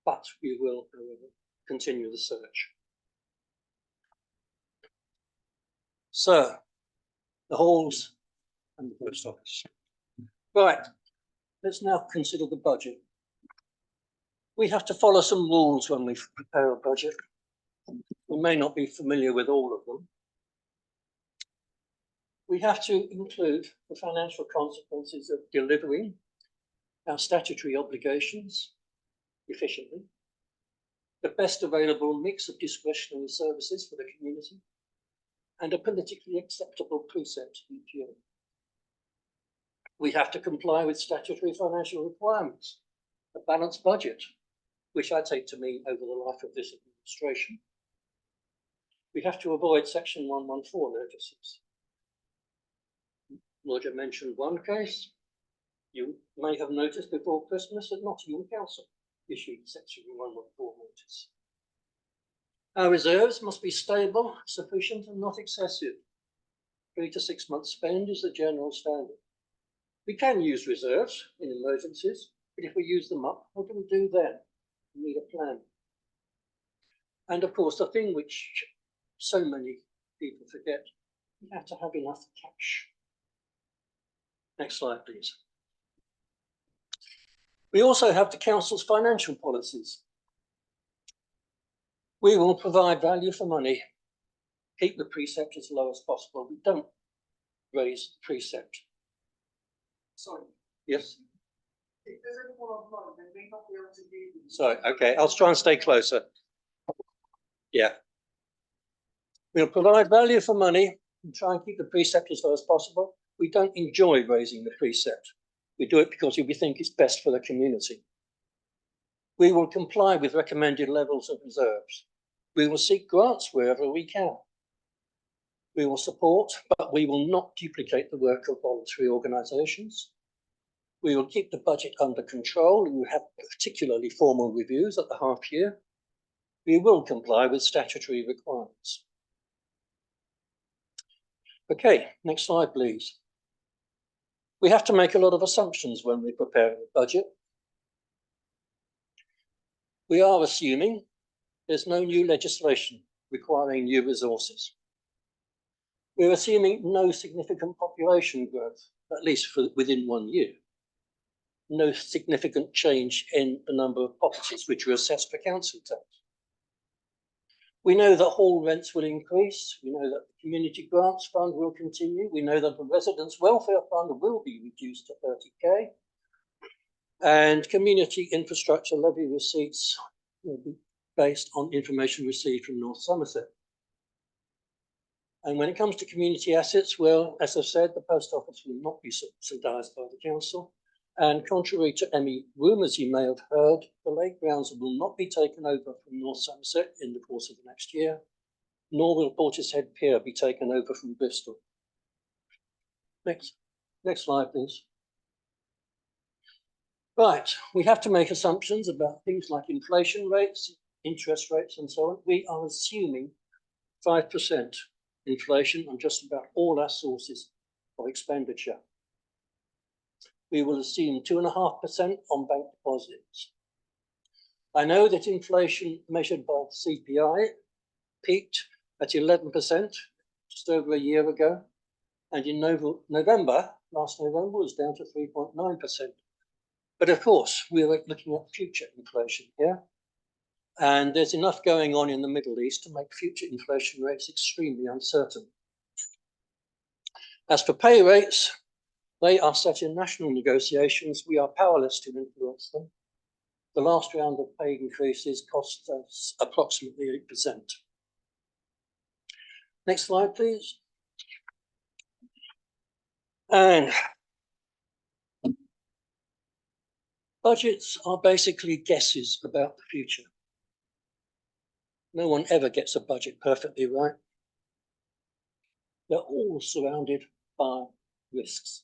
but we will, however, continue the search. So, the halls and the post office. Right, let's now consider the budget. We have to follow some rules when we prepare a budget. We may not be familiar with all of them. We have to include the financial consequences of delivering our statutory obligations efficiently, the best available mix of discretionary services for the community, and a politically acceptable precept each year. We have to comply with statutory financial requirements, a balanced budget, which I take to mean over the life of this administration. We have to avoid Section 114 notices. Roger mentioned one case. You may have noticed before Christmas that Nottingham Council issued Section 114 notice. Our reserves must be stable, sufficient, and not excessive. 3 to 6 months spend is the general standard. We can use reserves in emergencies, but if we use them up, what do we do then? We need a plan. And of course, the thing which so many people forget, we have to have enough cash. Next slide, please. We also have the Council's financial policies. We will provide value for money, keep the precept as low as possible. We don't raise the precept. Sorry. Yes? If there's anyone online, they may not be able to hear you. Sorry, okay, I'll try and stay closer. Yeah. We'll provide value for money and try and keep the precept as low as possible. We don't enjoy raising the precept. We do it because we think it's best for the community. We will comply with recommended levels of reserves. We will seek grants wherever we can. We will support, but we will not duplicate the work of voluntary organisations. We will keep the budget under control and we have particularly formal reviews at the half year. We will comply with statutory requirements. Okay, next slide, please. We have to make a lot of assumptions when we prepare a budget. We are assuming there's no new legislation requiring new resources. We're assuming no significant population growth, at least within 1 year. No significant change in the number of properties which are assessed for council tax. We know that hall rents will increase. We know that the Community Grants Fund will continue. We know that the Residents' Welfare Fund will be reduced to 30k. And community infrastructure levy receipts will be based on information received from North Somerset. And when it comes to community assets, well, as I've said, the post office will not be subsidised by the council. And contrary to any rumours you may have heard, the lake grounds will not be taken over from North Somerset in the course of the next year, nor will Portishead Pier be taken over from Bristol. Next slide, please. Right, we have to make assumptions about things like inflation rates, interest rates, and so on. We are assuming 5% inflation on just about all our sources of expenditure. We will assume 2.5% on bank deposits. I know that inflation measured by the CPI peaked at 11% just over a year ago, and in November, last November, was down to 3.9%. But of course, we're looking at future inflation here, and there's enough going on in the Middle East to make future inflation rates extremely uncertain. As for pay rates, they are set in national negotiations. We are powerless to influence them. The last round of pay increases cost us approximately 8%. Next slide, please. And budgets are basically guesses about the future. No one ever gets a budget perfectly right. They're all surrounded by risks.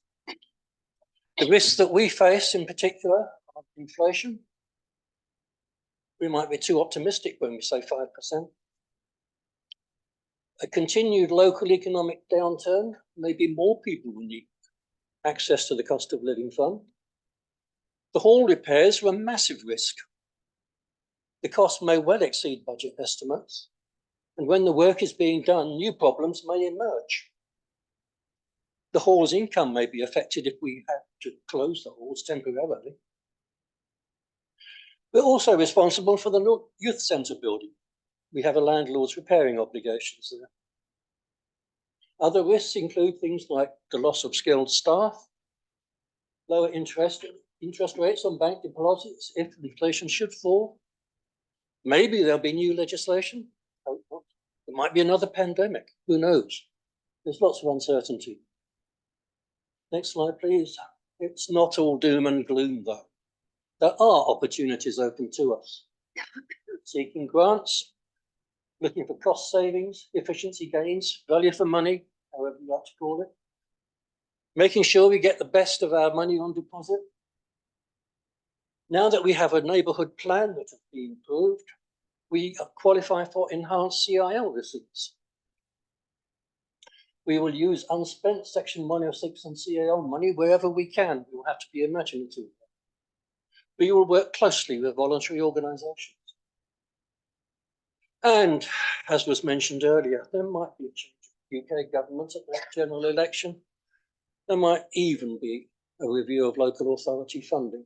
The risks that we face in particular are inflation. We might be too optimistic when we say 5%. A continued local economic downturn, maybe more people will need access to the cost of living fund. The hall repairs were a massive risk. The cost may well exceed budget estimates, and when the work is being done, new problems may emerge. The hall's income may be affected if we have to close the halls temporarily. We're also responsible for the youth centre building. We have a landlord's repairing obligations there. Other risks include things like the loss of skilled staff, lower interest rates on bank deposits if inflation should fall. Maybe there'll be new legislation. Hope not. There might be another pandemic. Who knows? There's lots of uncertainty. Next slide, please. It's not all doom and gloom, though. There are opportunities open to us. Seeking grants, looking for cost savings, efficiency gains, value for money, however you like to call it. Making sure we get the best of our money on deposit. Now that we have a neighbourhood plan that has been approved, we qualify for enhanced CIL receipts. We will use unspent Section 106 and CIL money wherever we can. We will have to be imaginative. We will work closely with voluntary organisations. And as was mentioned earlier, there might be a change of UK government at that general election. There might even be a review of local authority funding.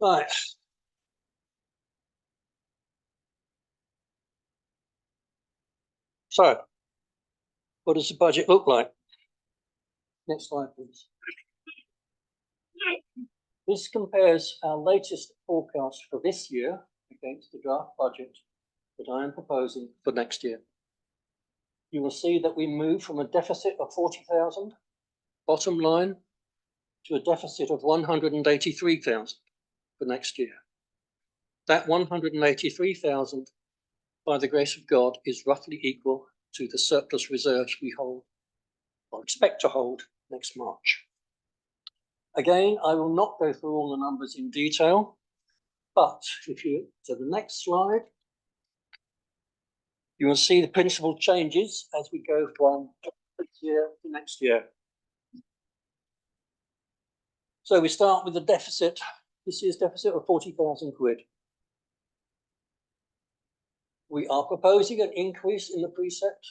Right. So, what does the budget look like? Next slide, please. This compares our latest forecast for this year against the draft budget that I am proposing for next year. You will see that we move from a deficit of 40,000, bottom line, to a deficit of 183,000 for next year. That 183,000, by the grace of God, is roughly equal to the surplus reserves we hold or expect to hold next March. Again, I will not go through all the numbers in detail, but if you to the next slide, you will see the principal changes as we go from this year to next year. So we start with the deficit, this year's deficit of 40,000 quid. We are proposing an increase in the precept.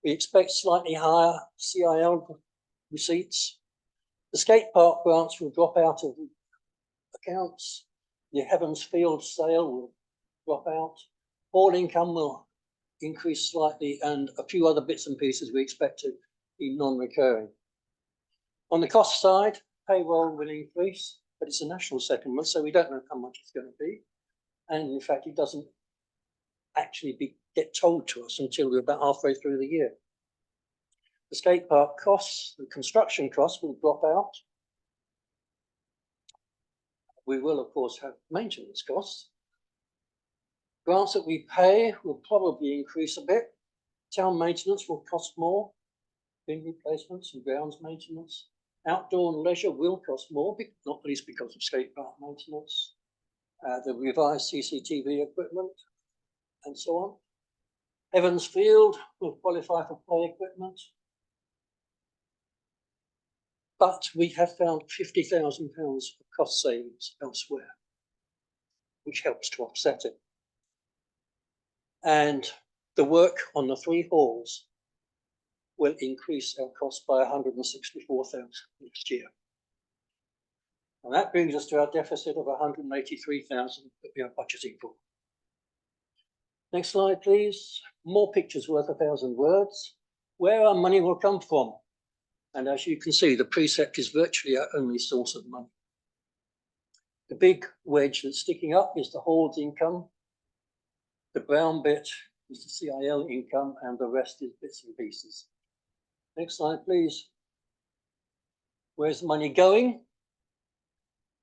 We expect slightly higher CIL receipts. The skate park grants will drop out of the accounts. The Heavens Field sale will drop out. Hall income will increase slightly, and a few other bits and pieces we expect to be non-recurring. On the cost side, payroll will increase, but it's a national settlement, so we don't know how much it's going to be. And in fact, it doesn't actually get told to us until we're about halfway through the year. The skate park costs, the construction costs will drop out. We will, of course, have maintenance costs. Grants that we pay will probably increase a bit. Town maintenance will cost more. Bin replacements and grounds maintenance. Outdoor and leisure will cost more, not least because of skate park maintenance. The revised CCTV equipment and so on. Heavens Field will qualify for play equipment. But we have found £50,000 of cost savings elsewhere, which helps to offset it. And the work on the 3 halls will increase our cost by 164,000 next year. And that brings us to our deficit of 183,000 that we are budgeting for. Next slide, please. More pictures worth 1,000 words. Where our money will come from. And as you can see, the precept is virtually our only source of money. The big wedge that's sticking up is the Hall's income. The brown bit is the CIL income, and the rest is bits and pieces. Next slide, please. Where's the money going?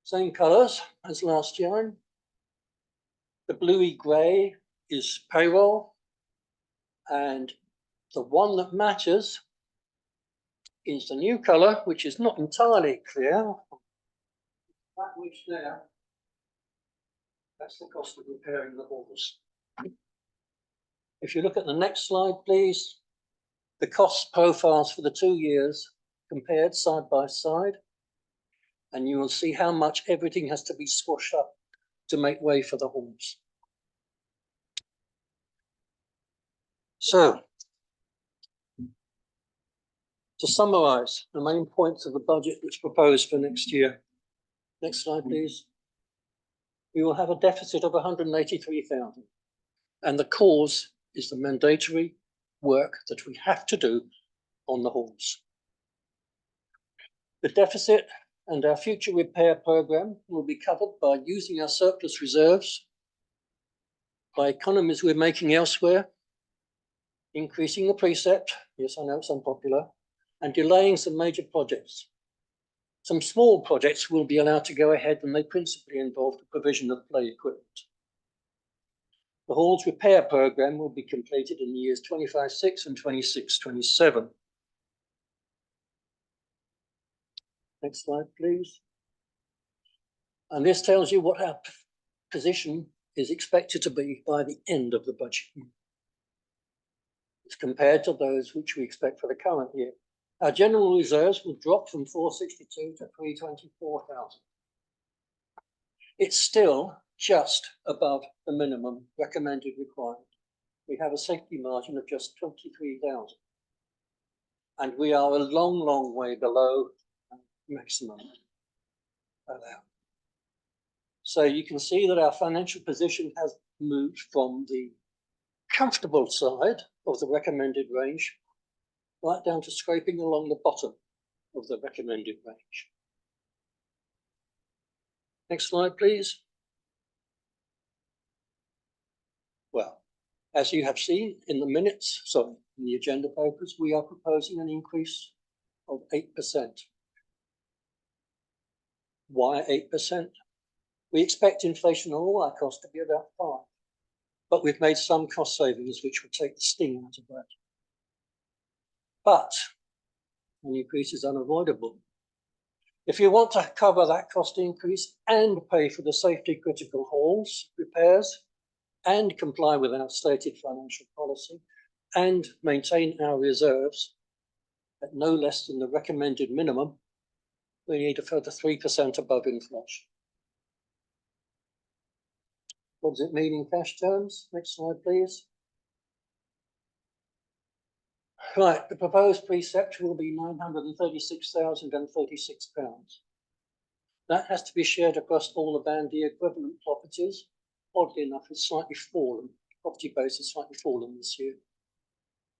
Same colours as last year. The bluey grey is payroll, and the one that matters is the new colour, which is not entirely clear. That which there, that's the cost of repairing the halls. If you look at the next slide, please, the cost profiles for the 2 years compared side by side, and you will see how much everything has to be squashed up to make way for the halls. So, to summarise the main points of the budget that's proposed for next year. Next slide, please. We will have a deficit of 183,000, and the cause is the mandatory work that we have to do on the halls. The deficit and our future repair programme will be covered by using our surplus reserves, by economies we're making elsewhere, increasing the precept, yes, I know it's unpopular, and delaying some major projects. Some small projects will be allowed to go ahead, and they principally involve the provision of play equipment. The hall's repair programme will be completed in the years 25-6 and 26-27. Next slide, please. And this tells you what our position is expected to be by the end of the budget year. It's compared to those which we expect for the current year. Our general reserves will drop from 462 to 324,000. It's still just above the minimum recommended requirement. We have a safety margin of just 23,000. And we are a long, long way below maximum allowed. So you can see that our financial position has moved from the comfortable side of the recommended range right down to scraping along the bottom of the recommended range. Next slide, please. Well, as you have seen in the minutes, sorry, in the agenda papers, we are proposing an increase of 8%. Why 8%? We expect inflation on all our costs to be about 5%, but we've made some cost savings which will take the sting out of that. But an increase is unavoidable. If you want to cover that cost increase and pay for the safety critical halls repairs and comply with our stated financial policy and maintain our reserves at no less than the recommended minimum, we need a further 3% above inflation. What does it mean in cash terms? Next slide, please. Right, the proposed precept will be £936,036. That has to be shared across all the Band D equivalent properties. Oddly enough, it's slightly fallen. Property base has slightly fallen this year,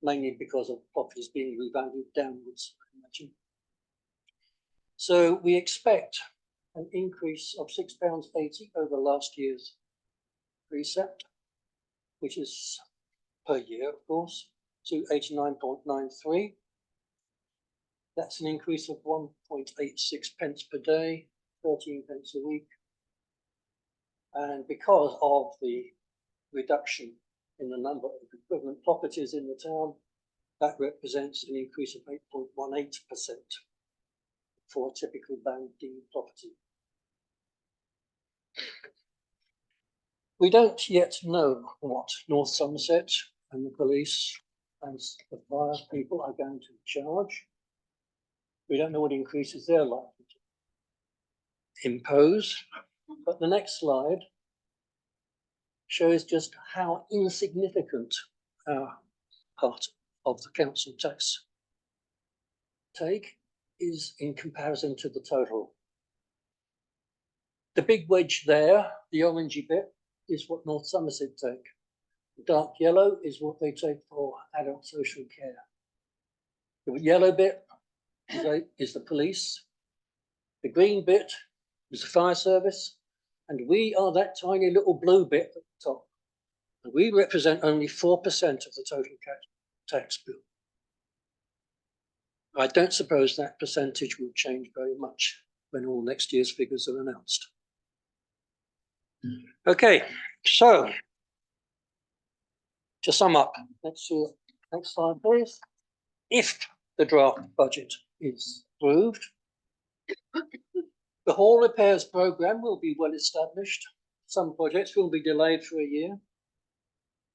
mainly because of properties being revalued downwards, I imagine. So we expect an increase of £6.80 over last year's precept, which is per year, of course, to 89.93. That's an increase of 1.86 pence per day, 13 pence a week. And because of the reduction in the number of equivalent properties in the town, that represents an increase of 8.18% for a typical Band D property. We don't yet know what North Somerset and the police and the fire people are going to charge. We don't know what increases they're likely to impose. But the next slide shows just how insignificant our part of the council tax take is in comparison to the total. The big wedge there, the orangey bit, is what North Somerset take. The dark yellow is what they take for adult social care. The yellow bit is the police. The green bit is the fire service. And we are that tiny little blue bit at the top. And we represent only 4% of the total tax bill. I don't suppose that percentage will change very much when all next year's figures are announced. Okay, so to sum up, let's see, next slide, please. If the draft budget is approved, the hall repairs programme will be well established. Some projects will be delayed for a year.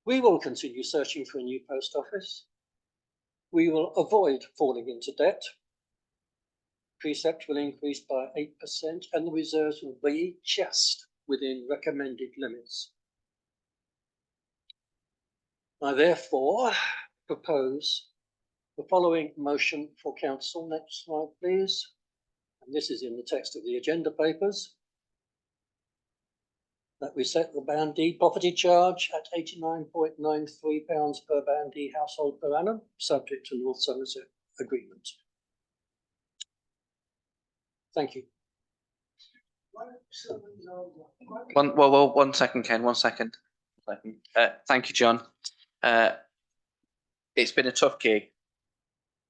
We will continue searching for a new post office. We will avoid falling into debt. Precept will increase by 8% and the reserves will be just within recommended limits. I therefore propose the following motion for council. Next slide, please. And this is in the text of the agenda papers. that we set the Band D property charge at £89.93 per Band D household per annum, subject to North Somerset agreement. Thank you. One second, Ken, 1 second. Thank you, John. It's been a tough gig.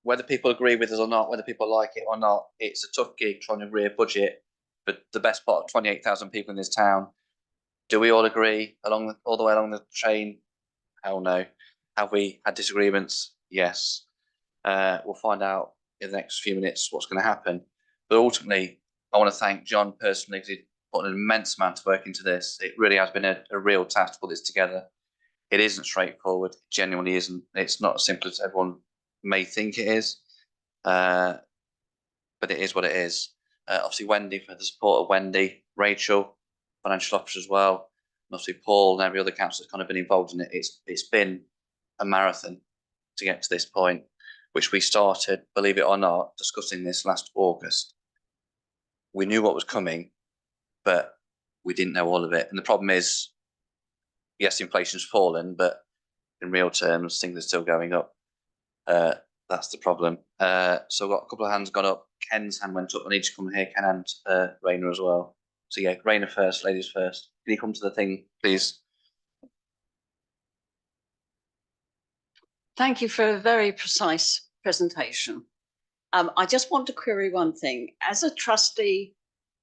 Whether people agree with us or not, whether people like it or not, it's a tough gig trying to agree a budget for the best part of 28,000 people in this town. Do we all agree all the way along the train? Hell no. Have we had disagreements? Yes. We'll find out in the next few minutes what's going to happen. But ultimately, I want to thank John personally because he put an immense amount of work into this. It really has been a real task to put this together. It isn't straightforward. It genuinely isn't. It's not as simple as everyone may think it is. But it is what it is. Obviously, Wendy, for the support of Wendy, Rachel, financial officer as well, and obviously Paul and every other councillor that's kind of been involved in it. It's been a marathon to get to this point, which we started, believe it or not, discussing this last August. We knew what was coming, but we didn't know all of it. And the problem is, yes, inflation's fallen, but in real terms, things are still going up. That's the problem. So I've got a couple of hands gone up. Ken's hand went up. I need to come here, Ken and Raina as well. So yeah, Raina first, ladies first. Can you come to the thing, please? Thank you for a very precise presentation. I just want to query one thing. As a trustee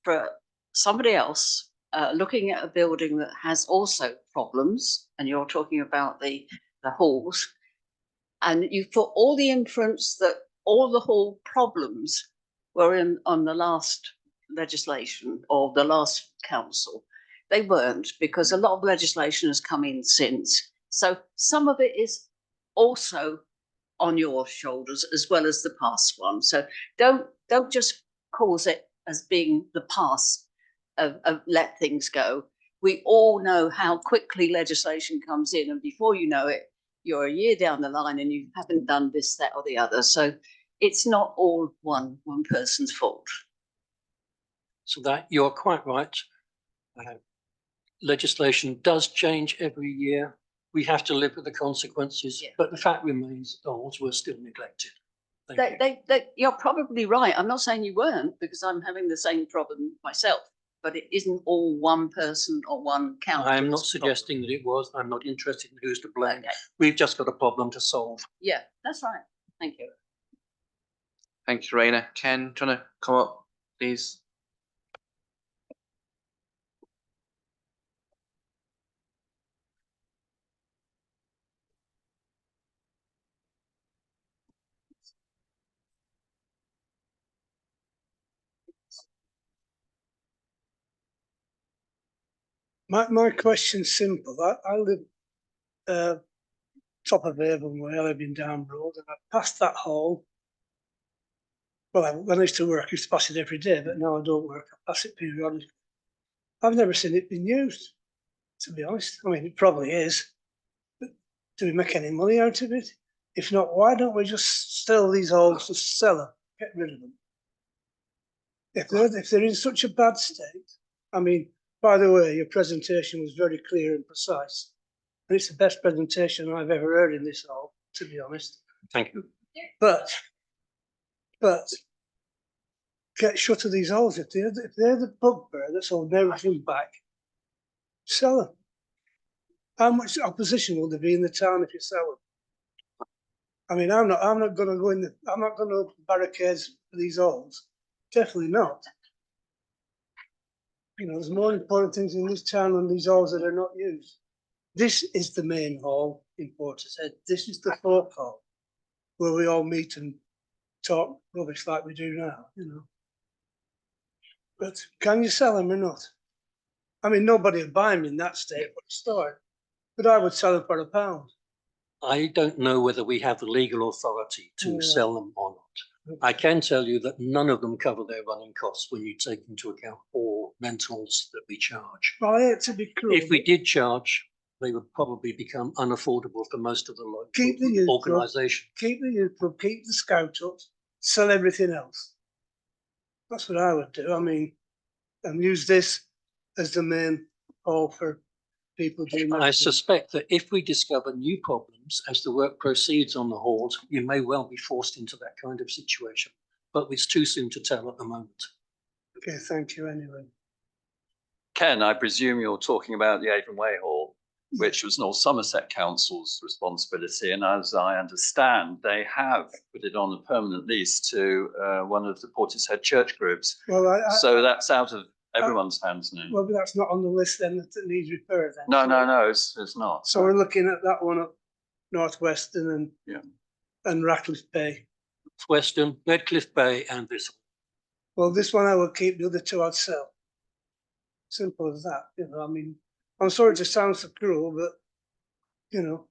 for somebody else looking at a building that has also problems, and you're talking about the halls, and you put all the inference that all the hall problems were on the last legislation or the last council. They weren't, because a lot of legislation has come in since. So some of it is also on your shoulders as well as the past one. So don't just cause it as being the past of let things go. We all know how quickly legislation comes in, and before you know it, you're a year down the line and you haven't done this, that, or the other. So it's not all one person's fault. So that you're quite right. Legislation does change every year. We have to live with the consequences, but the fact remains the halls were still neglected. You're probably right. I'm not saying you weren't, because I'm having the same problem myself, but it isn't all one person or one council. I am not suggesting that it was. I'm not interested in who's to blame. Okay. We've just got a problem to solve. Yeah, that's right. Thank you. Thank you, Raina. Ken, do you want to come up, please? My question's simple. I live top of Avonway. I live in Down Road, and I passed that hall. Well, when I used to work, I used to pass it every day, but now I don't work. I pass it periodically. I've never seen it being used, to be honest. I mean, it probably is, but do we make any money out of it? If not, why don't we just sell these halls, just sell them, get rid of them? If they're in such a bad state, I mean, by the way, your presentation was very clear and precise. And it's the best presentation I've ever heard in this hall, to be honest. Thank you. But get shut of these halls. If they're the bugbear that's holding everything back, sell them. How much opposition will there be in the town if you sell them? I mean, I'm not going to go in. I'm not going to open barricades for these halls. Definitely not. You know, there's more important things in this town than these halls that are not used. This is the main hall in Portishead. This is the folk hall where we all meet and talk rubbish like we do now, you know. But can you sell them or not? I mean, nobody would buy them in that state for a start, but I would sell them for £1. I don't know whether we have the legal authority to sell them or not. I can tell you that none of them cover their running costs when you take into account all rentals that we charge. Well, I hate to be cruel. If we did charge, they would probably become unaffordable for most of the local organisation. Keep the youth club, keep the scout up, sell everything else. That's what I would do. I mean, and use this as the main call for people doing that. I suspect that if we discover new problems as the work proceeds on the halls, you may well be forced into that kind of situation. But it's too soon to tell at the moment. Okay, thank you anyway. Ken, I presume you're talking about the Avon Way Hall, which was North Somerset Council's responsibility. And as I understand, they have put it on a permanent lease to one of the Portishead church groups. Well, So that's out of everyone's hands now. well, but that's not on the list then that needs repair then. No, it's not. So we're looking at that one up North Western and Ratcliffe Bay. Western, Redcliffe Bay and this. Well, this one I will keep, the other two I'd sell. Simple as that, you know, I mean, I'm sorry to sound so cruel, but, you know.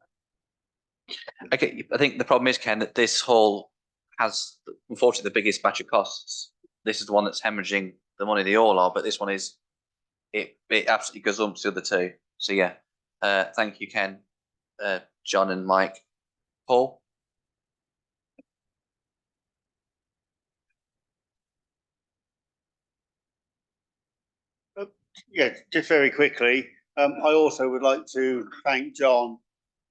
Okay, I think the problem is, Ken, that this hall has, unfortunately, the biggest batch of costs. This is the one that's hemorrhaging the money they all are, but this one is, it absolutely gazumps the other two. So yeah, thank you, Ken, John and Mike. Paul? Yeah, just very quickly, I also would like to thank John.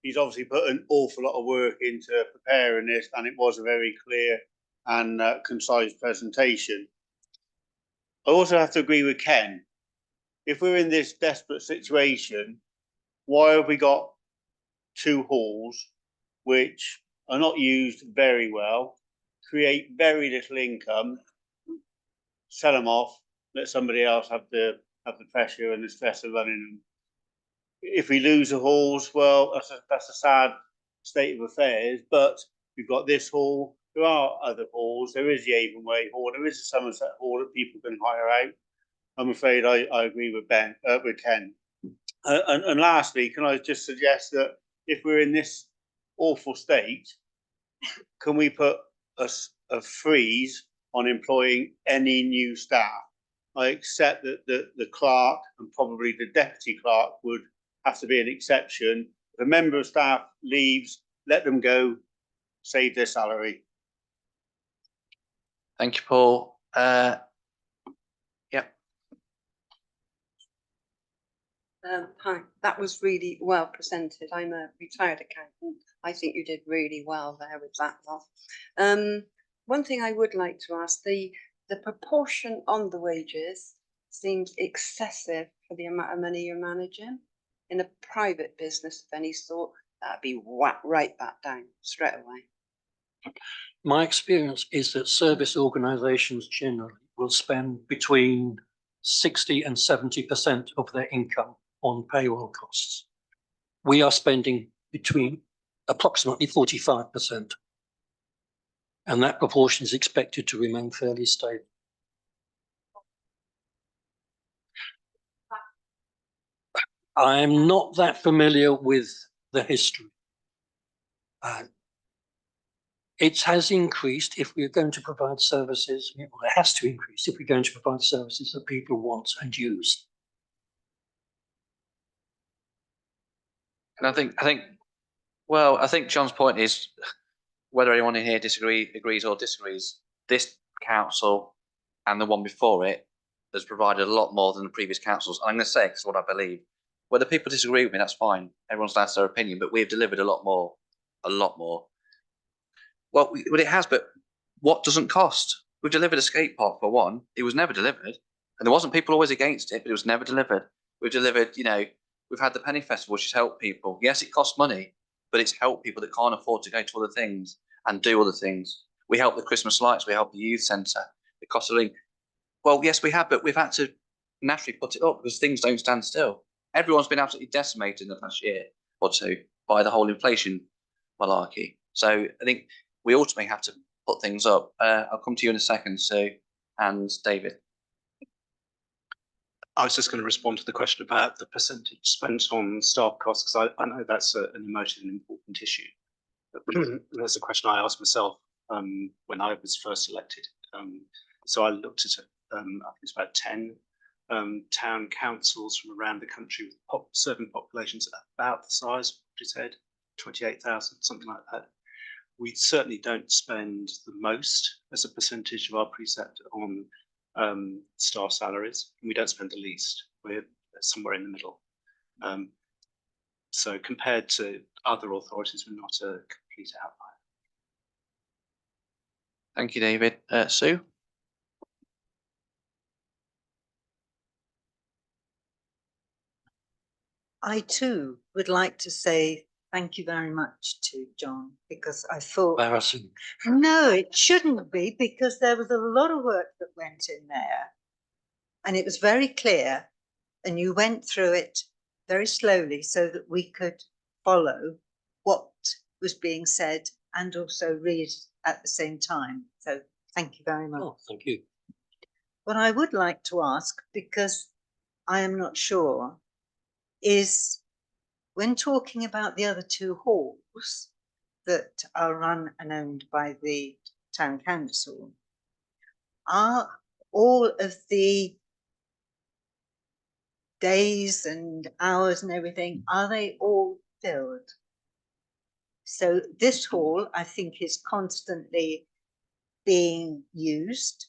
He's obviously put an awful lot of work into preparing this, and it was a very clear and concise presentation. I also have to agree with Ken. If we're in this desperate situation, why have we got two halls which are not used very well, create very little income, sell them off, let somebody else have the pressure and the stress of running them? If we lose the halls, well, that's a sad state of affairs. But we've got this hall. There are other halls. There is the Avon Way Hall. There is the Somerset Hall that people can hire out. I'm afraid I agree with with Ken. And lastly, can I just suggest that if we're in this awful state, can we put a freeze on employing any new staff? I accept that the clerk and probably the deputy clerk would have to be an exception. If a member of staff leaves, let them go, save their salary. Thank you, Paul. Yep. Hi, that was really well presented. I'm a retired accountant. I think you did really well there with that lot. One thing I would like to ask, the proportion on the wages seems excessive for the amount of money you're managing. In a private business of any sort, that'd be right back down straight away. My experience is that service organisations generally will spend between 60 and 70% of their income on payroll costs. We are spending between approximately 45%. And that proportion is expected to remain fairly stable. I'm not that familiar with the history. It has increased if we're going to provide services, well, it has to increase if we're going to provide services that people want and use. And I think John's point is, whether anyone in here agrees or disagrees, this council and the one before it has provided a lot more than the previous councils. And I'm going to say, because what I believe, whether people disagree with me, that's fine. Everyone's allowed their opinion, but we've delivered a lot more. Well, it has, but what doesn't cost? We've delivered a skate park for one. It was never delivered. And there wasn't people always against it, but it was never delivered. We've delivered, we've had the Penny Festival, which has helped people. Yes, it costs money, but it's helped people that can't afford to go to other things and do other things. We help the Christmas lights, we help the youth centre, the cost of living. Well, yes, we have, but we've had to naturally put it up because things don't stand still. Everyone's been absolutely decimated in the past year or two by the whole inflation malarkey. So I think we ultimately have to put things up. I'll come to you in a second, Sue and David. I was just going to respond to the question about the percentage spent on staff costs, because I know that's an emotive and important issue. There's a question I asked myself when I was first elected. So I looked at, I think it's about 10 town councils from around the country with serving populations about the size of Portishead, 28,000, something like that. We certainly don't spend the most as a percentage of our precept on staff salaries, and we don't spend the least. We're somewhere in the middle. So compared to other authorities, we're not a complete outlier. Thank you, David. Sue? I too would like to say thank you very much to John, because I thought, Embarrassing. no, it shouldn't be, because there was a lot of work that went in there and it was very clear, and you went through it very slowly so that we could follow what was being said and also read at the same time. So thank you very much. Oh, thank you. What I would like to ask, because I am not sure, is when talking about the other two halls that are run and owned by the town council, are all of the days and hours and everything, are they all filled? So this hall, I think, is constantly being used,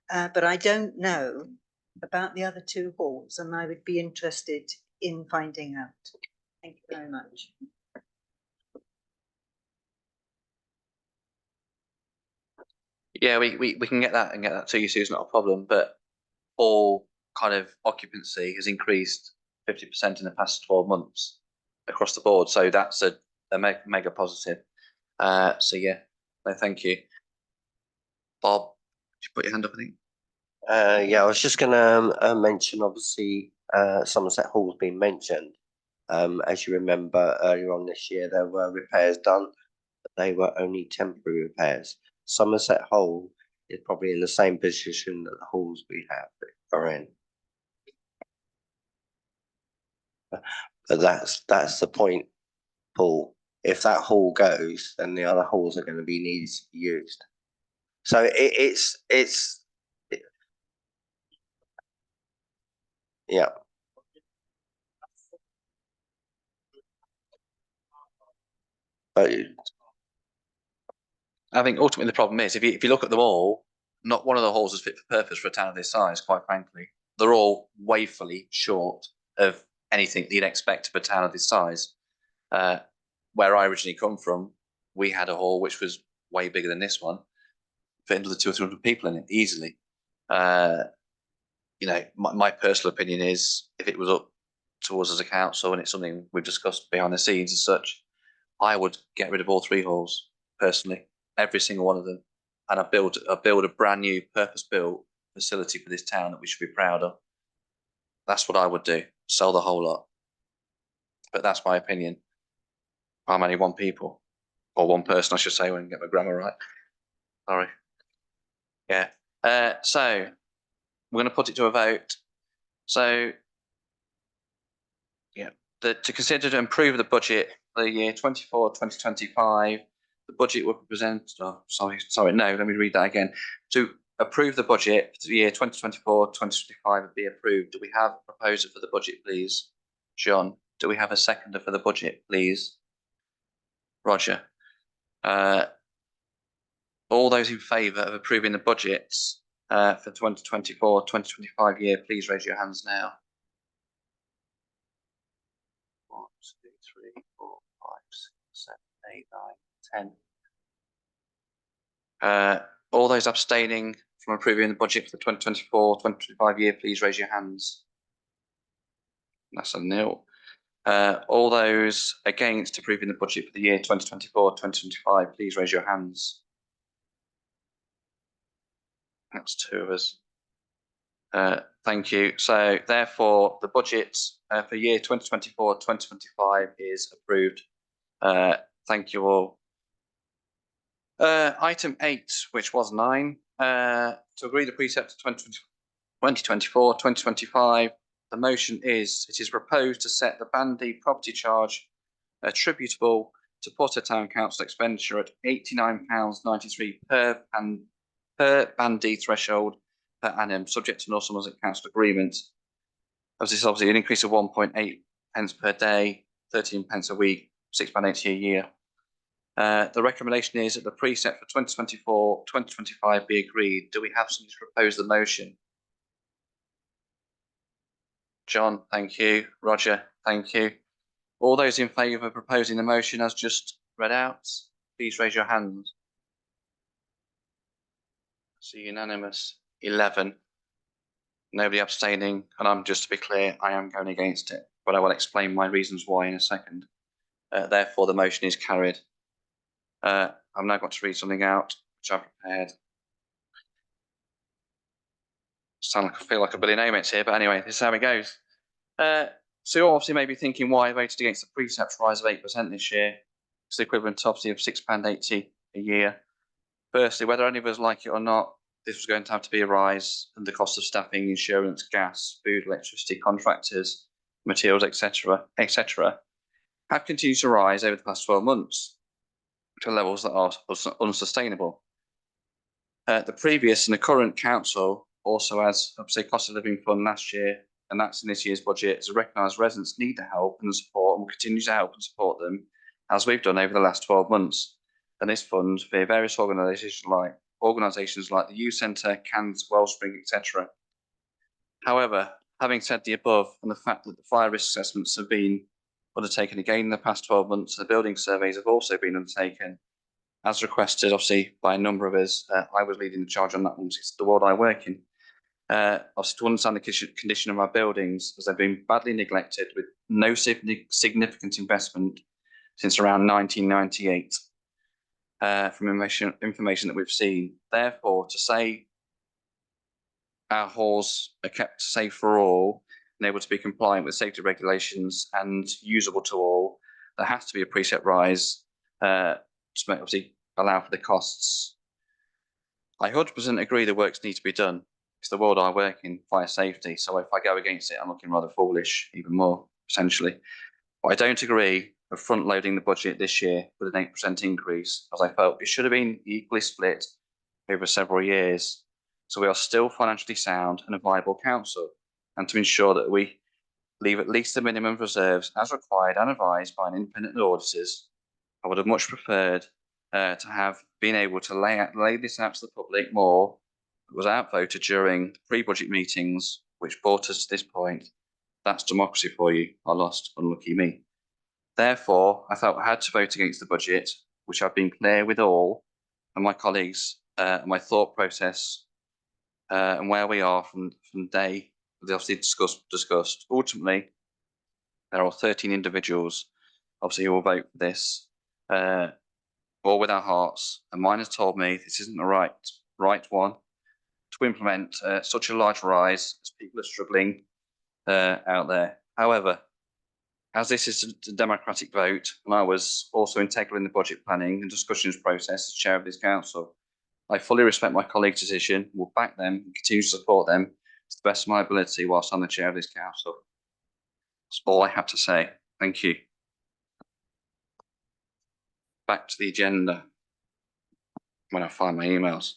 but I don't know about the other two halls, and I would be interested in finding out. Thank you very much. Yeah, we can get that to you, Sue, it's not a problem, but all kind of occupancy has increased 50% in the past 12 months across the board. So that's a mega positive. So yeah, no, thank you. Bob, did you put your hand up, I think? Yeah, I was just going to mention, obviously, Somerset Hall's been mentioned. As you remember, earlier on this year, there were repairs done, but they were only temporary repairs. Somerset Hall is probably in the same position that the halls we have are in. But that's the point, Paul. If that hall goes, then the other halls are going to be needed to be used. So yeah. But I think ultimately the problem is if you look at them all, not one of the halls is fit for purpose for a town of this size, quite frankly. They're all woefully short of anything that you'd expect of a town of this size. Where I originally come from, we had a hall which was way bigger than this one, fit another 200 or 300 people in it easily. You know, my personal opinion is if it was up to us as a council and it's something we've discussed behind the scenes as such, I would get rid of all three halls personally, every single one of them, and I build a brand new purpose-built facility for this town that we should be proud of. That's what I would do, sell the whole lot. But that's my opinion. I'm only one people, or one person, I should say, when I get my grammar right. Sorry. Yeah. So we're going to put it to a vote. So, yeah, to consider to improve the budget for the year 2025, the budget will be presented. Oh, sorry, no, let me read that again. To approve the budget for the year 2024-2025 and be approved. Do we have a proposer for the budget, please? John, do we have a seconder for the budget, please? Roger. All those in favour of approving the budgets for 2024-2025 year, please raise your hands now. 1, 2, 3, 4, 5, 6, 7, 8, 9, 10. All those abstaining from approving the budget for the 2024-2025 year, please raise your hands. That's a nil. All those against approving the budget for the year 2024-2025, please raise your hands. That's 2 of us. Thank you. So therefore, the budget for year 2024-2025 is approved. Thank you all. Item 8, which was 9, to agree the precept of 2024-2025. The motion is, it is proposed to set the Bandy property charge attributable to Porter Town Council expenditure at £89.93 per Bandy threshold per annum, subject to North Somerset Council agreement. As this is obviously an increase of 1.8 pence per day, 13 pence a week, £6.80 a year. The recommendation is that the precept for 2024-2025 be agreed. Do we have something to propose the motion? John, thank you. Roger, thank you. All those in favour of proposing the motion as just read out, please raise your hand. See unanimous. 11. Nobody abstaining, and I'm just to be clear, I am going against it, but I will explain my reasons why in a second. Therefore, the motion is carried. I've now got to read something out, which I've prepared. I feel like a billion omits here, but anyway, this is how it goes. So you're obviously maybe thinking why I voted against the precept rise of 8% this year. It's the equivalent obviously of £6.80 a year. Firstly, whether any of us like it or not, this was going to have to be a rise in the cost of staffing, insurance, gas, food, electricity, contractors, materials, etc., have continued to rise over the past 12 months to levels that are unsustainable. The previous and the current council also has, obviously, cost of living fund last year, and that's in this year's budget, as recognised residents need the help and the support, and will continue to help and support them as we've done over the last 12 months. And this fund for various organisations like the Youth Centre, CANS, Wellspring, etc. However, having said the above and the fact that the fire risk assessments have been undertaken again in the past 12 months, the building surveys have also been undertaken, as requested, obviously, by a number of us. I was leading the charge on that one, it's the ward I work in. Obviously, to understand the condition of our buildings, as they've been badly neglected with no significant investment since around 1998. From information that we've seen. Therefore, to say our halls are kept safe for all and able to be compliant with safety regulations and usable to all, there has to be a precept rise to obviously allow for the costs. I 100% agree the works need to be done. It's the world I work in, fire safety. So if I go against it, I'm looking rather foolish, even more, potentially. But I don't agree of front loading the budget this year with an 8% increase, as I felt it should have been equally split over several years. So we are still financially sound and a viable council, and to ensure that we leave at least the minimum reserves as required and advised by an independent auditors, I would have much preferred to have been able to lay this out to the public more. It was outvoted during pre-budget meetings, which brought us to this point. That's democracy for you. I lost, unlucky me. Therefore, I felt I had to vote against the budget, which I've been clear with all and my colleagues, my thought process, and where we are from the day we obviously discussed. Ultimately, there are 13 individuals, obviously, who will vote for this, all with our hearts, and mine has told me this isn't the right one to implement such a large rise as people are struggling out there. However, as this is a democratic vote, and I was also integral in the budget planning and discussions process as chair of this council, I fully respect my colleagues' decision, will back them and continue to support them to the best of my ability whilst I'm the chair of this council. That's all I have to say. Thank you. Back to the agenda when I find my emails.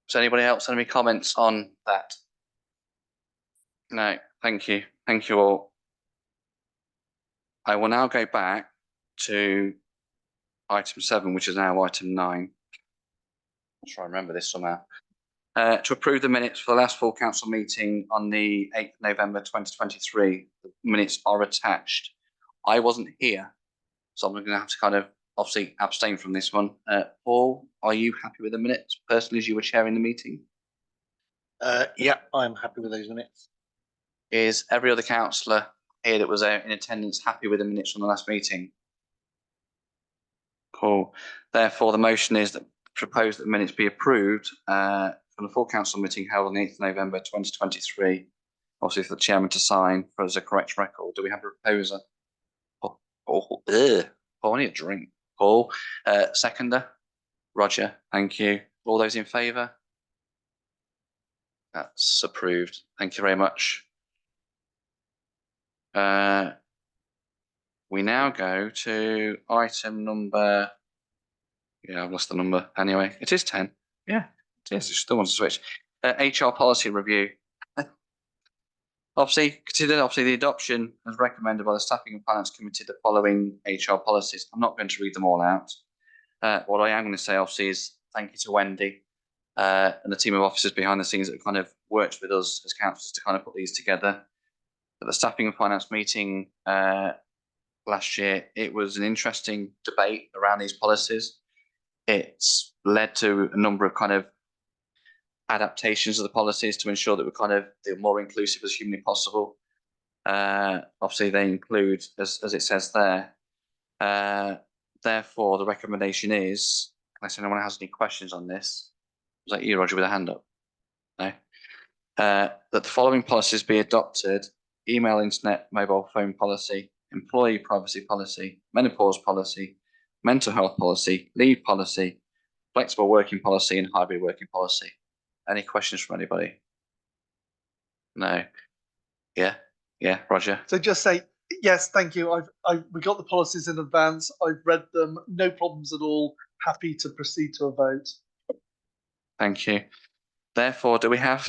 Does anybody else have any comments on that? No, thank you. Thank you all. I will now go back to item 7, which is now item 9. I'll try and remember this somehow. To approve the minutes for the last full council meeting on the 8th of November 2023. The minutes are attached. I wasn't here, so I'm going to have to kind of obviously abstain from this one. Paul, are you happy with the minutes personally as you were chairing the meeting? Yeah, I'm happy with those minutes. Is every other councillor here that was in attendance happy with the minutes from the last meeting? Cool. Therefore, the motion is that proposed that the minutes be approved from the full council meeting held on the 8th of November 2023. Obviously, for the chairman to sign for as a correct record. Do we have a proposer? I need a drink. Paul, seconder. Roger, thank you. All those in favour? That's approved. Thank you very much. We now go to item number, I've lost the number. Anyway, it is 10. Yeah, it is. It still wants to switch. HR policy review. Consider the adoption as recommended by the Staffing and Finance Committee the following HR policies. I'm not going to read them all out. What I am going to say, obviously, is thank you to Wendy and the team of officers behind the scenes that kind of worked with us as councillors to kind of put these together. At the staffing and finance meeting last year, it was an interesting debate around these policies. It's led to a number of kind of adaptations of the policies to ensure that they're more inclusive as humanly possible. Obviously, they include, as it says there. Therefore, the recommendation is, unless anyone has any questions on this, was that you, Roger, with a hand up? No. That the following policies be adopted: email, internet, mobile phone policy, employee privacy policy, menopause policy, mental health policy, leave policy, flexible working policy, and hybrid working policy. Any questions from anybody? No. Yeah, Roger. So just say, yes, thank you. We got the policies in advance. I've read them. No problems at all. Happy to proceed to a vote. Thank you. Therefore, do we have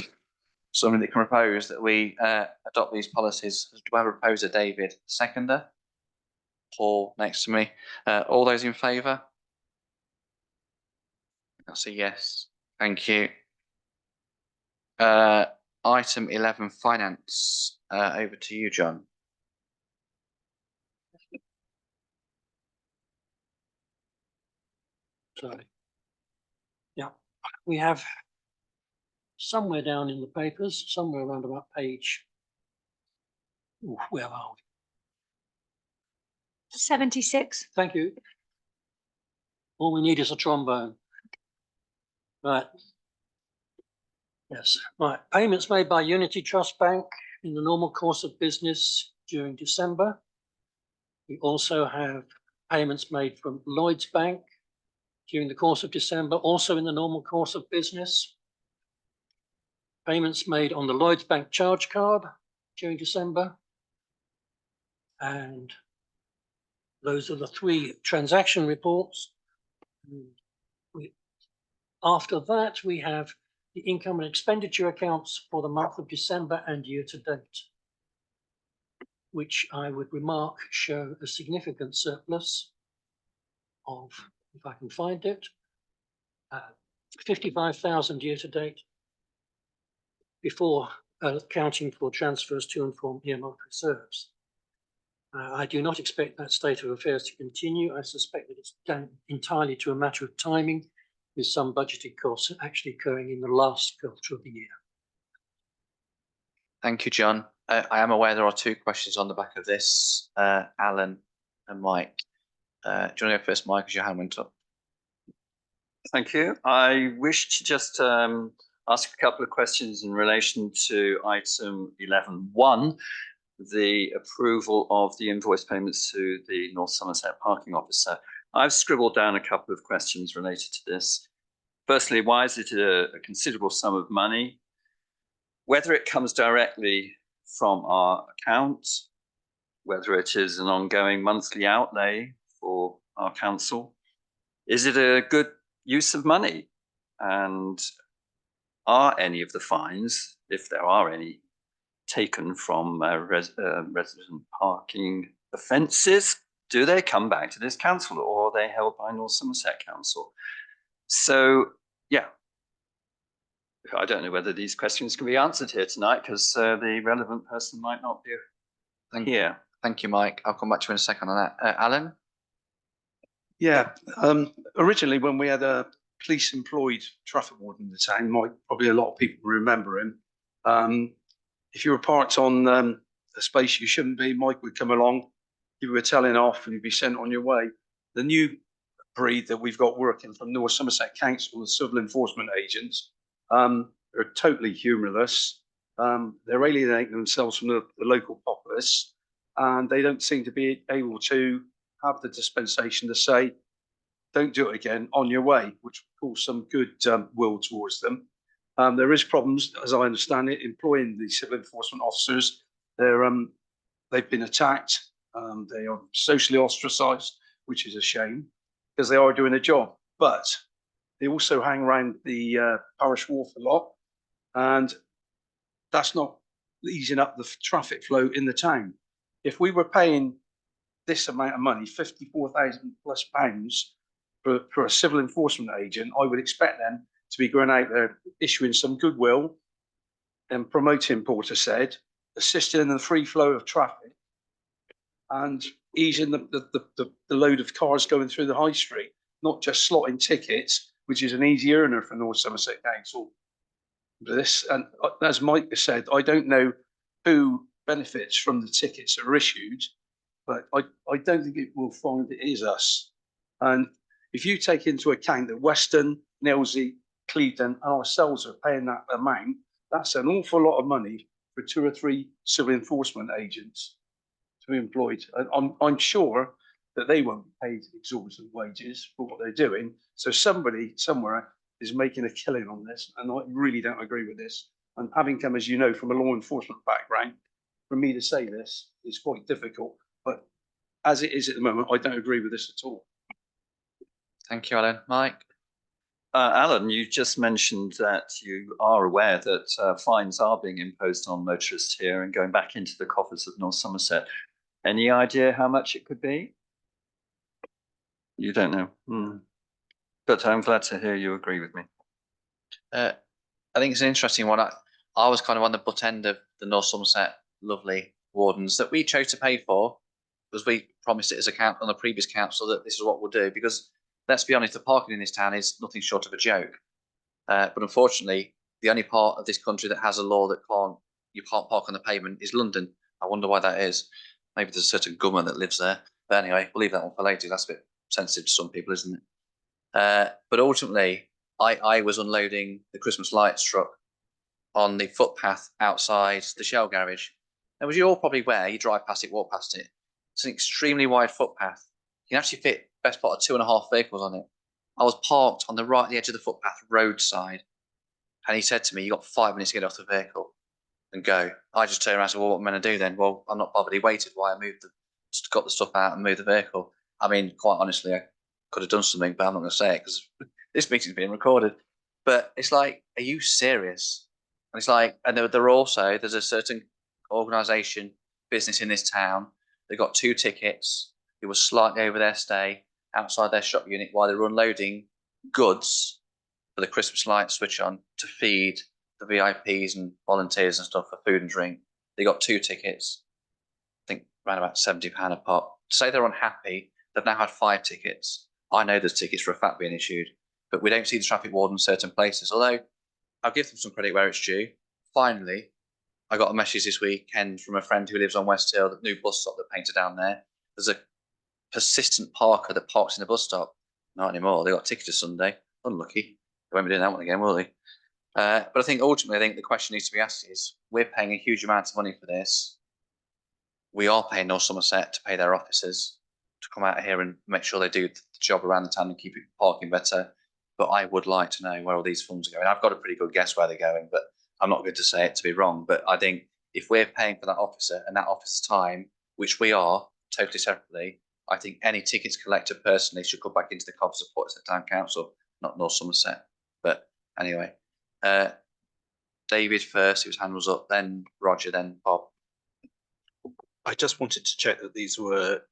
something that can propose that we adopt these policies? Do I have a proposer, David? Seconder? Paul next to me. All those in favour? That's a yes. Thank you. Item 11, finance. Over to you, John. Sorry. Yeah, we have somewhere down in the papers, somewhere around about page, where are we? 76. Thank you. All we need is a trombone. Right. Yes, right. Payments made by Unity Trust Bank in the normal course of business during December. We also have payments made from Lloyds Bank during the course of December, also in the normal course of business. Payments made on the Lloyds Bank charge card during December. And those are the 3 transaction reports. After that, we have the income and expenditure accounts for the month of December and year to date, which I would remark show a significant surplus of, if I can find it, 55,000 year to date, before accounting for transfers to and from earmarked reserves. I do not expect that state of affairs to continue. I suspect that it's down entirely to a matter of timing, with some budgeted costs actually occurring in the last quarter of the year. Thank you, John. I am aware there are 2 questions on the back of this, Alan and Mike. Do you want to go first, Mike, as your hand went up? Thank you. I wish to just ask a couple of questions in relation to item 11.1, the approval of the invoice payments to the North Somerset Parking Officer. I've scribbled down a couple of questions related to this. Firstly, why is it a considerable sum of money? Whether it comes directly from our account, whether it is an ongoing monthly outlay for our council, is it a good use of money? And are any of the fines, if there are any, taken from resident parking offences? Do they come back to this council, or are they held by North Somerset Council? So, yeah, I don't know whether these questions can be answered here tonight, because the relevant person might not be here. Thank you, Mike. I'll come back to you in a second on that. Alan? Yeah, originally when we had a police employed traffic warden in the town, probably a lot of people remember him. If you were parked on a space you shouldn't be, Mike would come along, you were telling off and you'd be sent on your way. The new breed that we've got working from North Somerset Council, the civil enforcement agents, are totally humourless. They're alienating themselves from the local populace, and they don't seem to be able to have the dispensation to say, don't do it again, on your way, which will cause some good will towards them. There is problems, as I understand it, employing the civil enforcement officers. They've been attacked. They are socially ostracised, which is a shame, because they are doing a job. But they also hang around the parish wharf a lot, and that's not easing up the traffic flow in the town. If we were paying this amount of money, £54,000+ for a civil enforcement agent, I would expect them to be going out there issuing some goodwill and promoting Portishead, assisting in the free flow of traffic, and easing the load of cars going through the high street, not just slotting tickets, which is an easy earner for North Somerset Council. This, and as Mike has said, I don't know who benefits from the tickets that are issued, but I don't think it will find it is us. And if you take into account that Weston, Nailsea, Clevedon and ourselves are paying that amount, that's an awful lot of money for 2 or 3 civil enforcement agents to be employed. And I'm sure that they won't be paid exorbitant wages for what they're doing. So somebody somewhere is making a killing on this, and I really don't agree with this. And having come, as you know, from a law enforcement background, for me to say this is quite difficult. But as it is at the moment, I don't agree with this at all. Thank you, Alan. Mike? Alan, you just mentioned that you are aware that fines are being imposed on motorists here and going back into the coffers of North Somerset. Any idea how much it could be? You don't know. But I'm glad to hear you agree with me. I think it's an interesting one. I was kind of on the butt end of the North Somerset lovely wardens that we chose to pay for, because we promised it as a count on the previous council that this is what we'll do. Because let's be honest, the parking in this town is nothing short of a joke. But unfortunately, the only part of this country that has a law that you can't park on the pavement is London. I wonder why that is. Maybe there's a certain government that lives there. But anyway, we'll leave that one for later. That's a bit sensitive to some people, isn't it? But ultimately, I was unloading the Christmas lights truck on the footpath outside the Shell garage. Now, as you're all probably aware, you drive past it, walk past it. It's an extremely wide footpath. You can actually fit best part of 2.5 vehicles on it. I was parked on the right at the edge of the footpath, roadside, and he said to me, "You got 5 minutes to get off the vehicle and go." I just turned around and said, "Well, what am I going to do then?" "Well, I'm not bothered." He waited while I got the stuff out and moved the vehicle. I mean, quite honestly, I could have done something, but I'm not going to say it because this meeting's being recorded. But it's like, are you serious? And it's like, and there's a certain organisation, business in this town. They got 2 tickets. It was slightly over their stay outside their shop unit while they were unloading goods for the Christmas light switch on to feed the VIPs and volunteers and stuff for food and drink. They got 2 tickets, I think around about £70 a pop. To say they're unhappy, they've now had 5 tickets. I know there's tickets for a fact being issued, but we don't see the traffic warden in certain places. Although I'll give them some credit where it's due. Finally, I got a message this weekend from a friend who lives on West Hill, the new bus stop that painted down there. There's a persistent parker that parks in the bus stop. Not anymore. They got ticketed Sunday. Unlucky. They won't be doing that one again, will they? But I think ultimately, the question needs to be asked is, we're paying a huge amount of money for this. We are paying North Somerset to pay their officers to come out here and make sure they do the job around the town and keep parking better. But I would like to know where all these funds are going. I've got a pretty good guess where they're going, but I'm not going to say it to be wrong. But I think if we're paying for that officer and that officer's time, which we are totally separately, I think any tickets collected personally should go back into the coffers of Portishead Town Council, not North Somerset. But anyway, David first, his hand was up, then Roger, then Bob. I just wanted to check that these were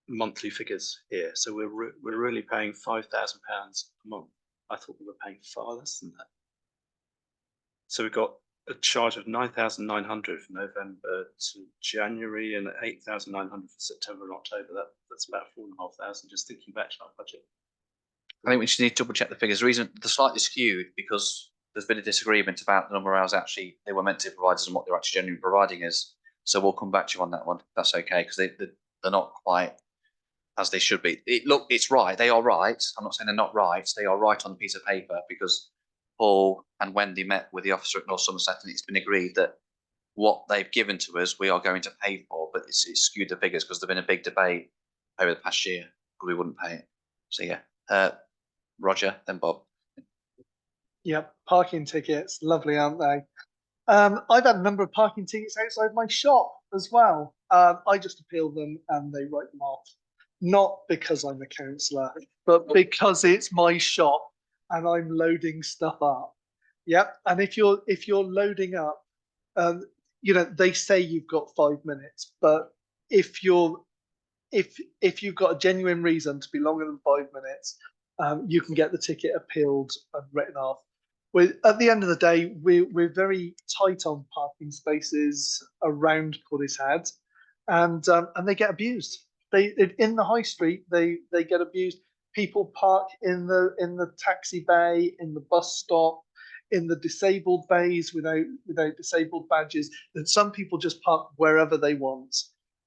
monthly figures here. So we're really paying £5,000 a month. I thought we were paying far less than that. So we got a charge of 9,900 from November to January and 8,900 for September and October. That's about 4,500. Just thinking back to our budget. I think we just need to double check the figures. The reason they're slightly skewed because there's been a disagreement about the number of hours actually they were meant to provide us and what they're actually genuinely providing us. So we'll come back to you on that one. That's okay, because they're not quite as they should be. Look, it's right. They are right. I'm not saying they're not right. They are right on the piece of paper because Paul and Wendy met with the officer at North Somerset and it's been agreed that what they've given to us, we are going to pay for, but it's skewed the figures because there's been a big debate over the past year because we wouldn't pay it. So yeah, Roger, then Bob. Yep, parking tickets, lovely, aren't they? I've had a number of parking tickets outside my shop as well. I just appeal them and they write them off. Not because I'm a councillor, but because it's my shop and I'm loading stuff up. Yep, and if you're loading up, they say you've got 5 minutes, but if you've got a genuine reason to be longer than 5 minutes, you can get the ticket appealed and written off. At the end of the day, we're very tight on parking spaces around Portishead, and they get abused. In the high street, they get abused. People park in the taxi bay, in the bus stop, in the disabled bays without disabled badges. And some people just park wherever they want.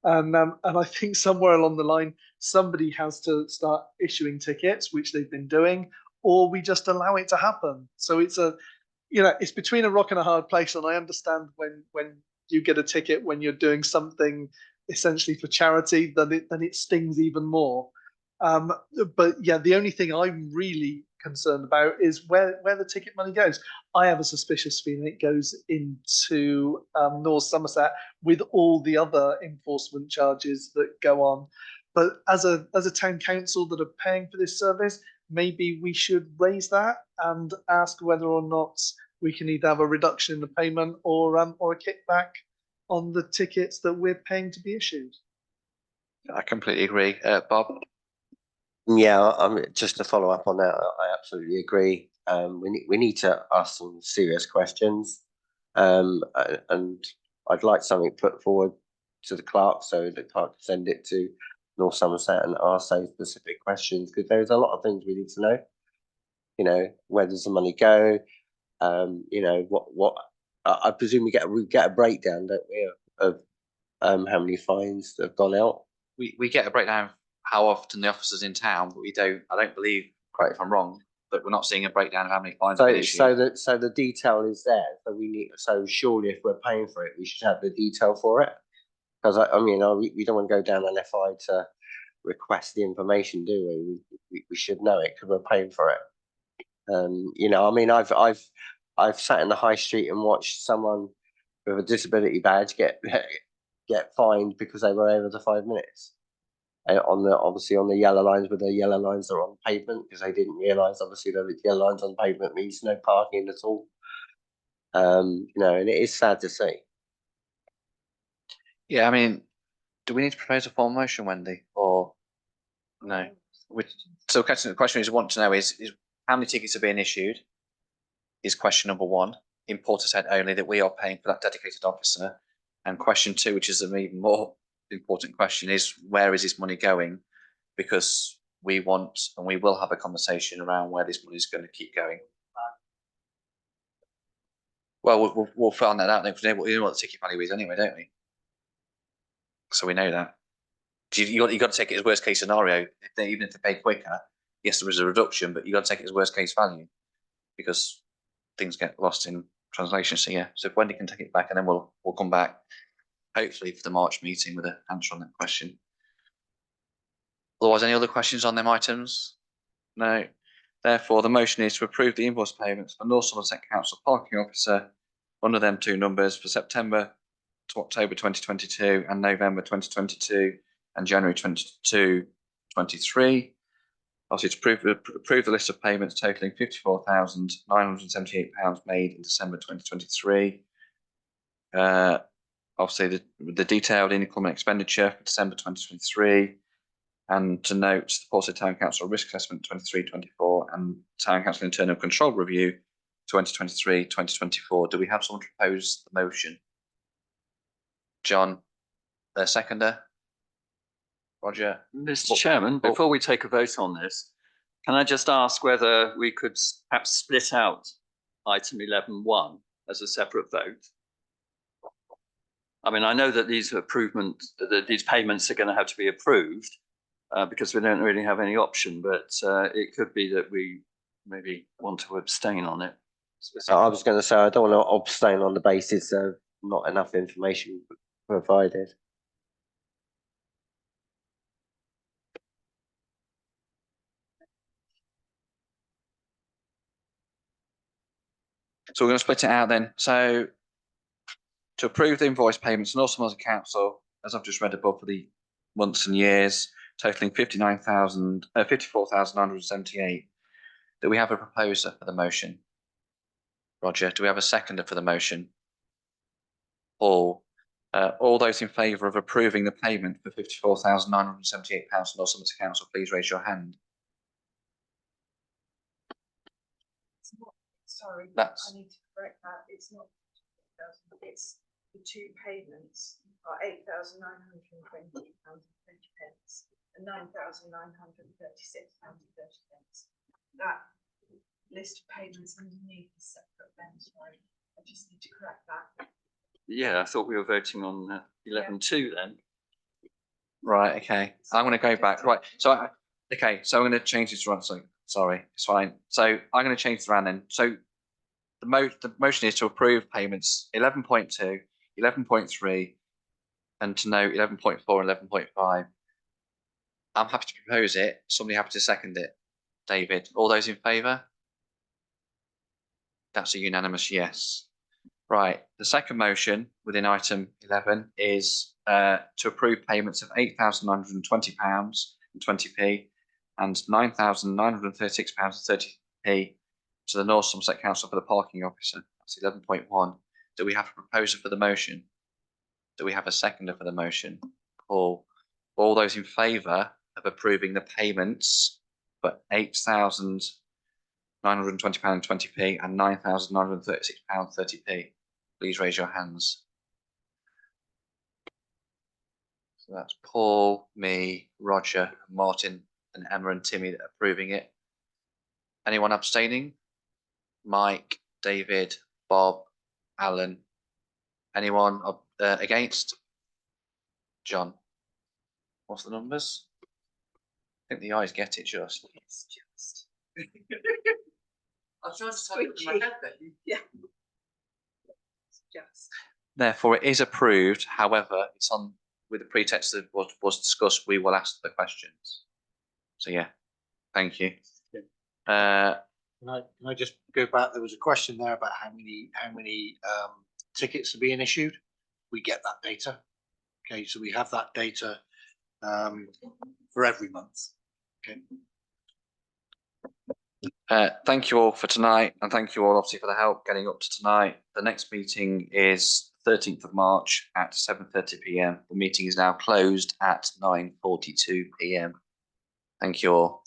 And I think somewhere along the line, somebody has to start issuing tickets, which they've been doing, or we just allow it to happen. So it's it's between a rock and a hard place. And I understand when you get a ticket when you're doing something essentially for charity, then it stings even more. But yeah, the only thing I'm really concerned about is where the ticket money goes. I have a suspicious feeling it goes into North Somerset with all the other enforcement charges that go on. But as a town council that are paying for this service, maybe we should raise that and ask whether or not we can either have a reduction in the payment or a kickback on the tickets that we're paying to be issued. I completely agree. Bob? Yeah, just to follow up on that, I absolutely agree. We need to ask some serious questions, and I'd like something put forward to the clerk so the clerk can send it to North Somerset and ask those specific questions, because there's a lot of things we need to know. You know, where does the money go? You know, what I presume we get a breakdown, don't we, of how many fines have gone out? We get a breakdown of how often the officers in town, but I don't believe, correct if I'm wrong, but we're not seeing a breakdown of how many fines have been issued. So the detail is there. So surely if we're paying for it, we should have the detail for it. Because we don't want to go down an FI to request the information, do we? We should know it because we're paying for it. You know, I mean, I've sat in the high street and watched someone with a disability badge get fined because they were over the 5 minutes. Obviously on the yellow lines, where the yellow lines are on pavement, because they didn't realise obviously that the yellow lines on pavement means no parking at all. You know, and it is sad to see. Yeah, I mean, do we need to propose a formal motion, Wendy, or no? So the question is, want to know is how many tickets are being issued? Is question number one. In Portishead only, that we are paying for that dedicated officer. And question two, which is an even more important question, is where is this money going? Because we want and we will have a conversation around where this money is going to keep going. Well, we'll find that out then, because we know what the ticket value is anyway, don't we? So we know that. You got to take it as worst case scenario. Even if they pay quicker, yes, there is a reduction, but you got to take it as worst case value, because things get lost in translation. So yeah, so if Wendy can take it back, and then we'll come back, hopefully for the March meeting, with an answer on that question. Otherwise, any other questions on them items? No. Therefore, the motion is to approve the invoice payments for North Somerset Council Parking Officer under them two numbers for September to October 2022 and November 2022 and January 2023. Obviously, to approve the list of payments totaling £54,978 made in December 2023. Obviously, the detailed income and expenditure for December 2023. And to note the Portishead Town Council Risk Assessment 23-24 and Town Council Internal Control Review 2023-2024. Do we have someone to propose the motion? John, the seconder? Roger? Mr. Chairman, before we take a vote on this, can I just ask whether we could perhaps split out item 11.1 as a separate vote? I mean, I know that these these payments are going to have to be approved because we don't really have any option, but it could be that we maybe want to abstain on it. I was going to say, I don't want to abstain on the basis of not enough information provided. So we're going to split it out then. So to approve the invoice payments to North Somerset Council, as I've just read above, for the months and years, totaling £54,978. Do we have a proposer for the motion? Roger, do we have a seconder for the motion? Paul, all those in favour of approving the payment for £54,978 to North Somerset Council, please raise your hand. Sorry, That's- I need to correct that. It's not 50,000, it's the two payments are £8,920.20 and £9,936.30. That list of payments underneath is separate then, sorry. I just need to correct that. Yeah, I thought we were voting on 11.2 then. Right, okay. I'm gonna go back, right, so so I'm gonna change this around, so, sorry, it's fine. So I'm gonna change this around then. So the motion is to approve payments 11.2, 11.3, and to note 11.4 and 11.5. I'm happy to propose it. Somebody happy to second it? David, all those in favour? That's a unanimous yes. Right, the second motion within item 11 is to approve payments of £8,920.20 and £9,936.30 to the North Somerset Council for the parking officer. That's 11.1. Do we have a proposer for the motion? Do we have a seconder for the motion? Paul, all those in favour of approving the payments for £8,920.20 and £9,936.30, please raise your hands. So that's Paul, me, Roger, Martin, and Emma and Timmy that are approving it. Anyone abstaining? Mike, David, Bob, Alan. Anyone against? John. What's the numbers? I think the eyes get it just. It's just. I was trying to type it in my head then. Yeah. It's just. Therefore, it is approved. However, it's on with the pretext that was discussed. We will ask the questions. So yeah, thank you. Can I just go back? There was a question there about how many tickets are being issued. We get that data. Okay, so we have that data for every month. Okay. Thank you all for tonight, and thank you all obviously for the help getting up to tonight. The next meeting is 13th of March at 7:30 p.m. The meeting is now closed at 9:42 p.m. Thank you all.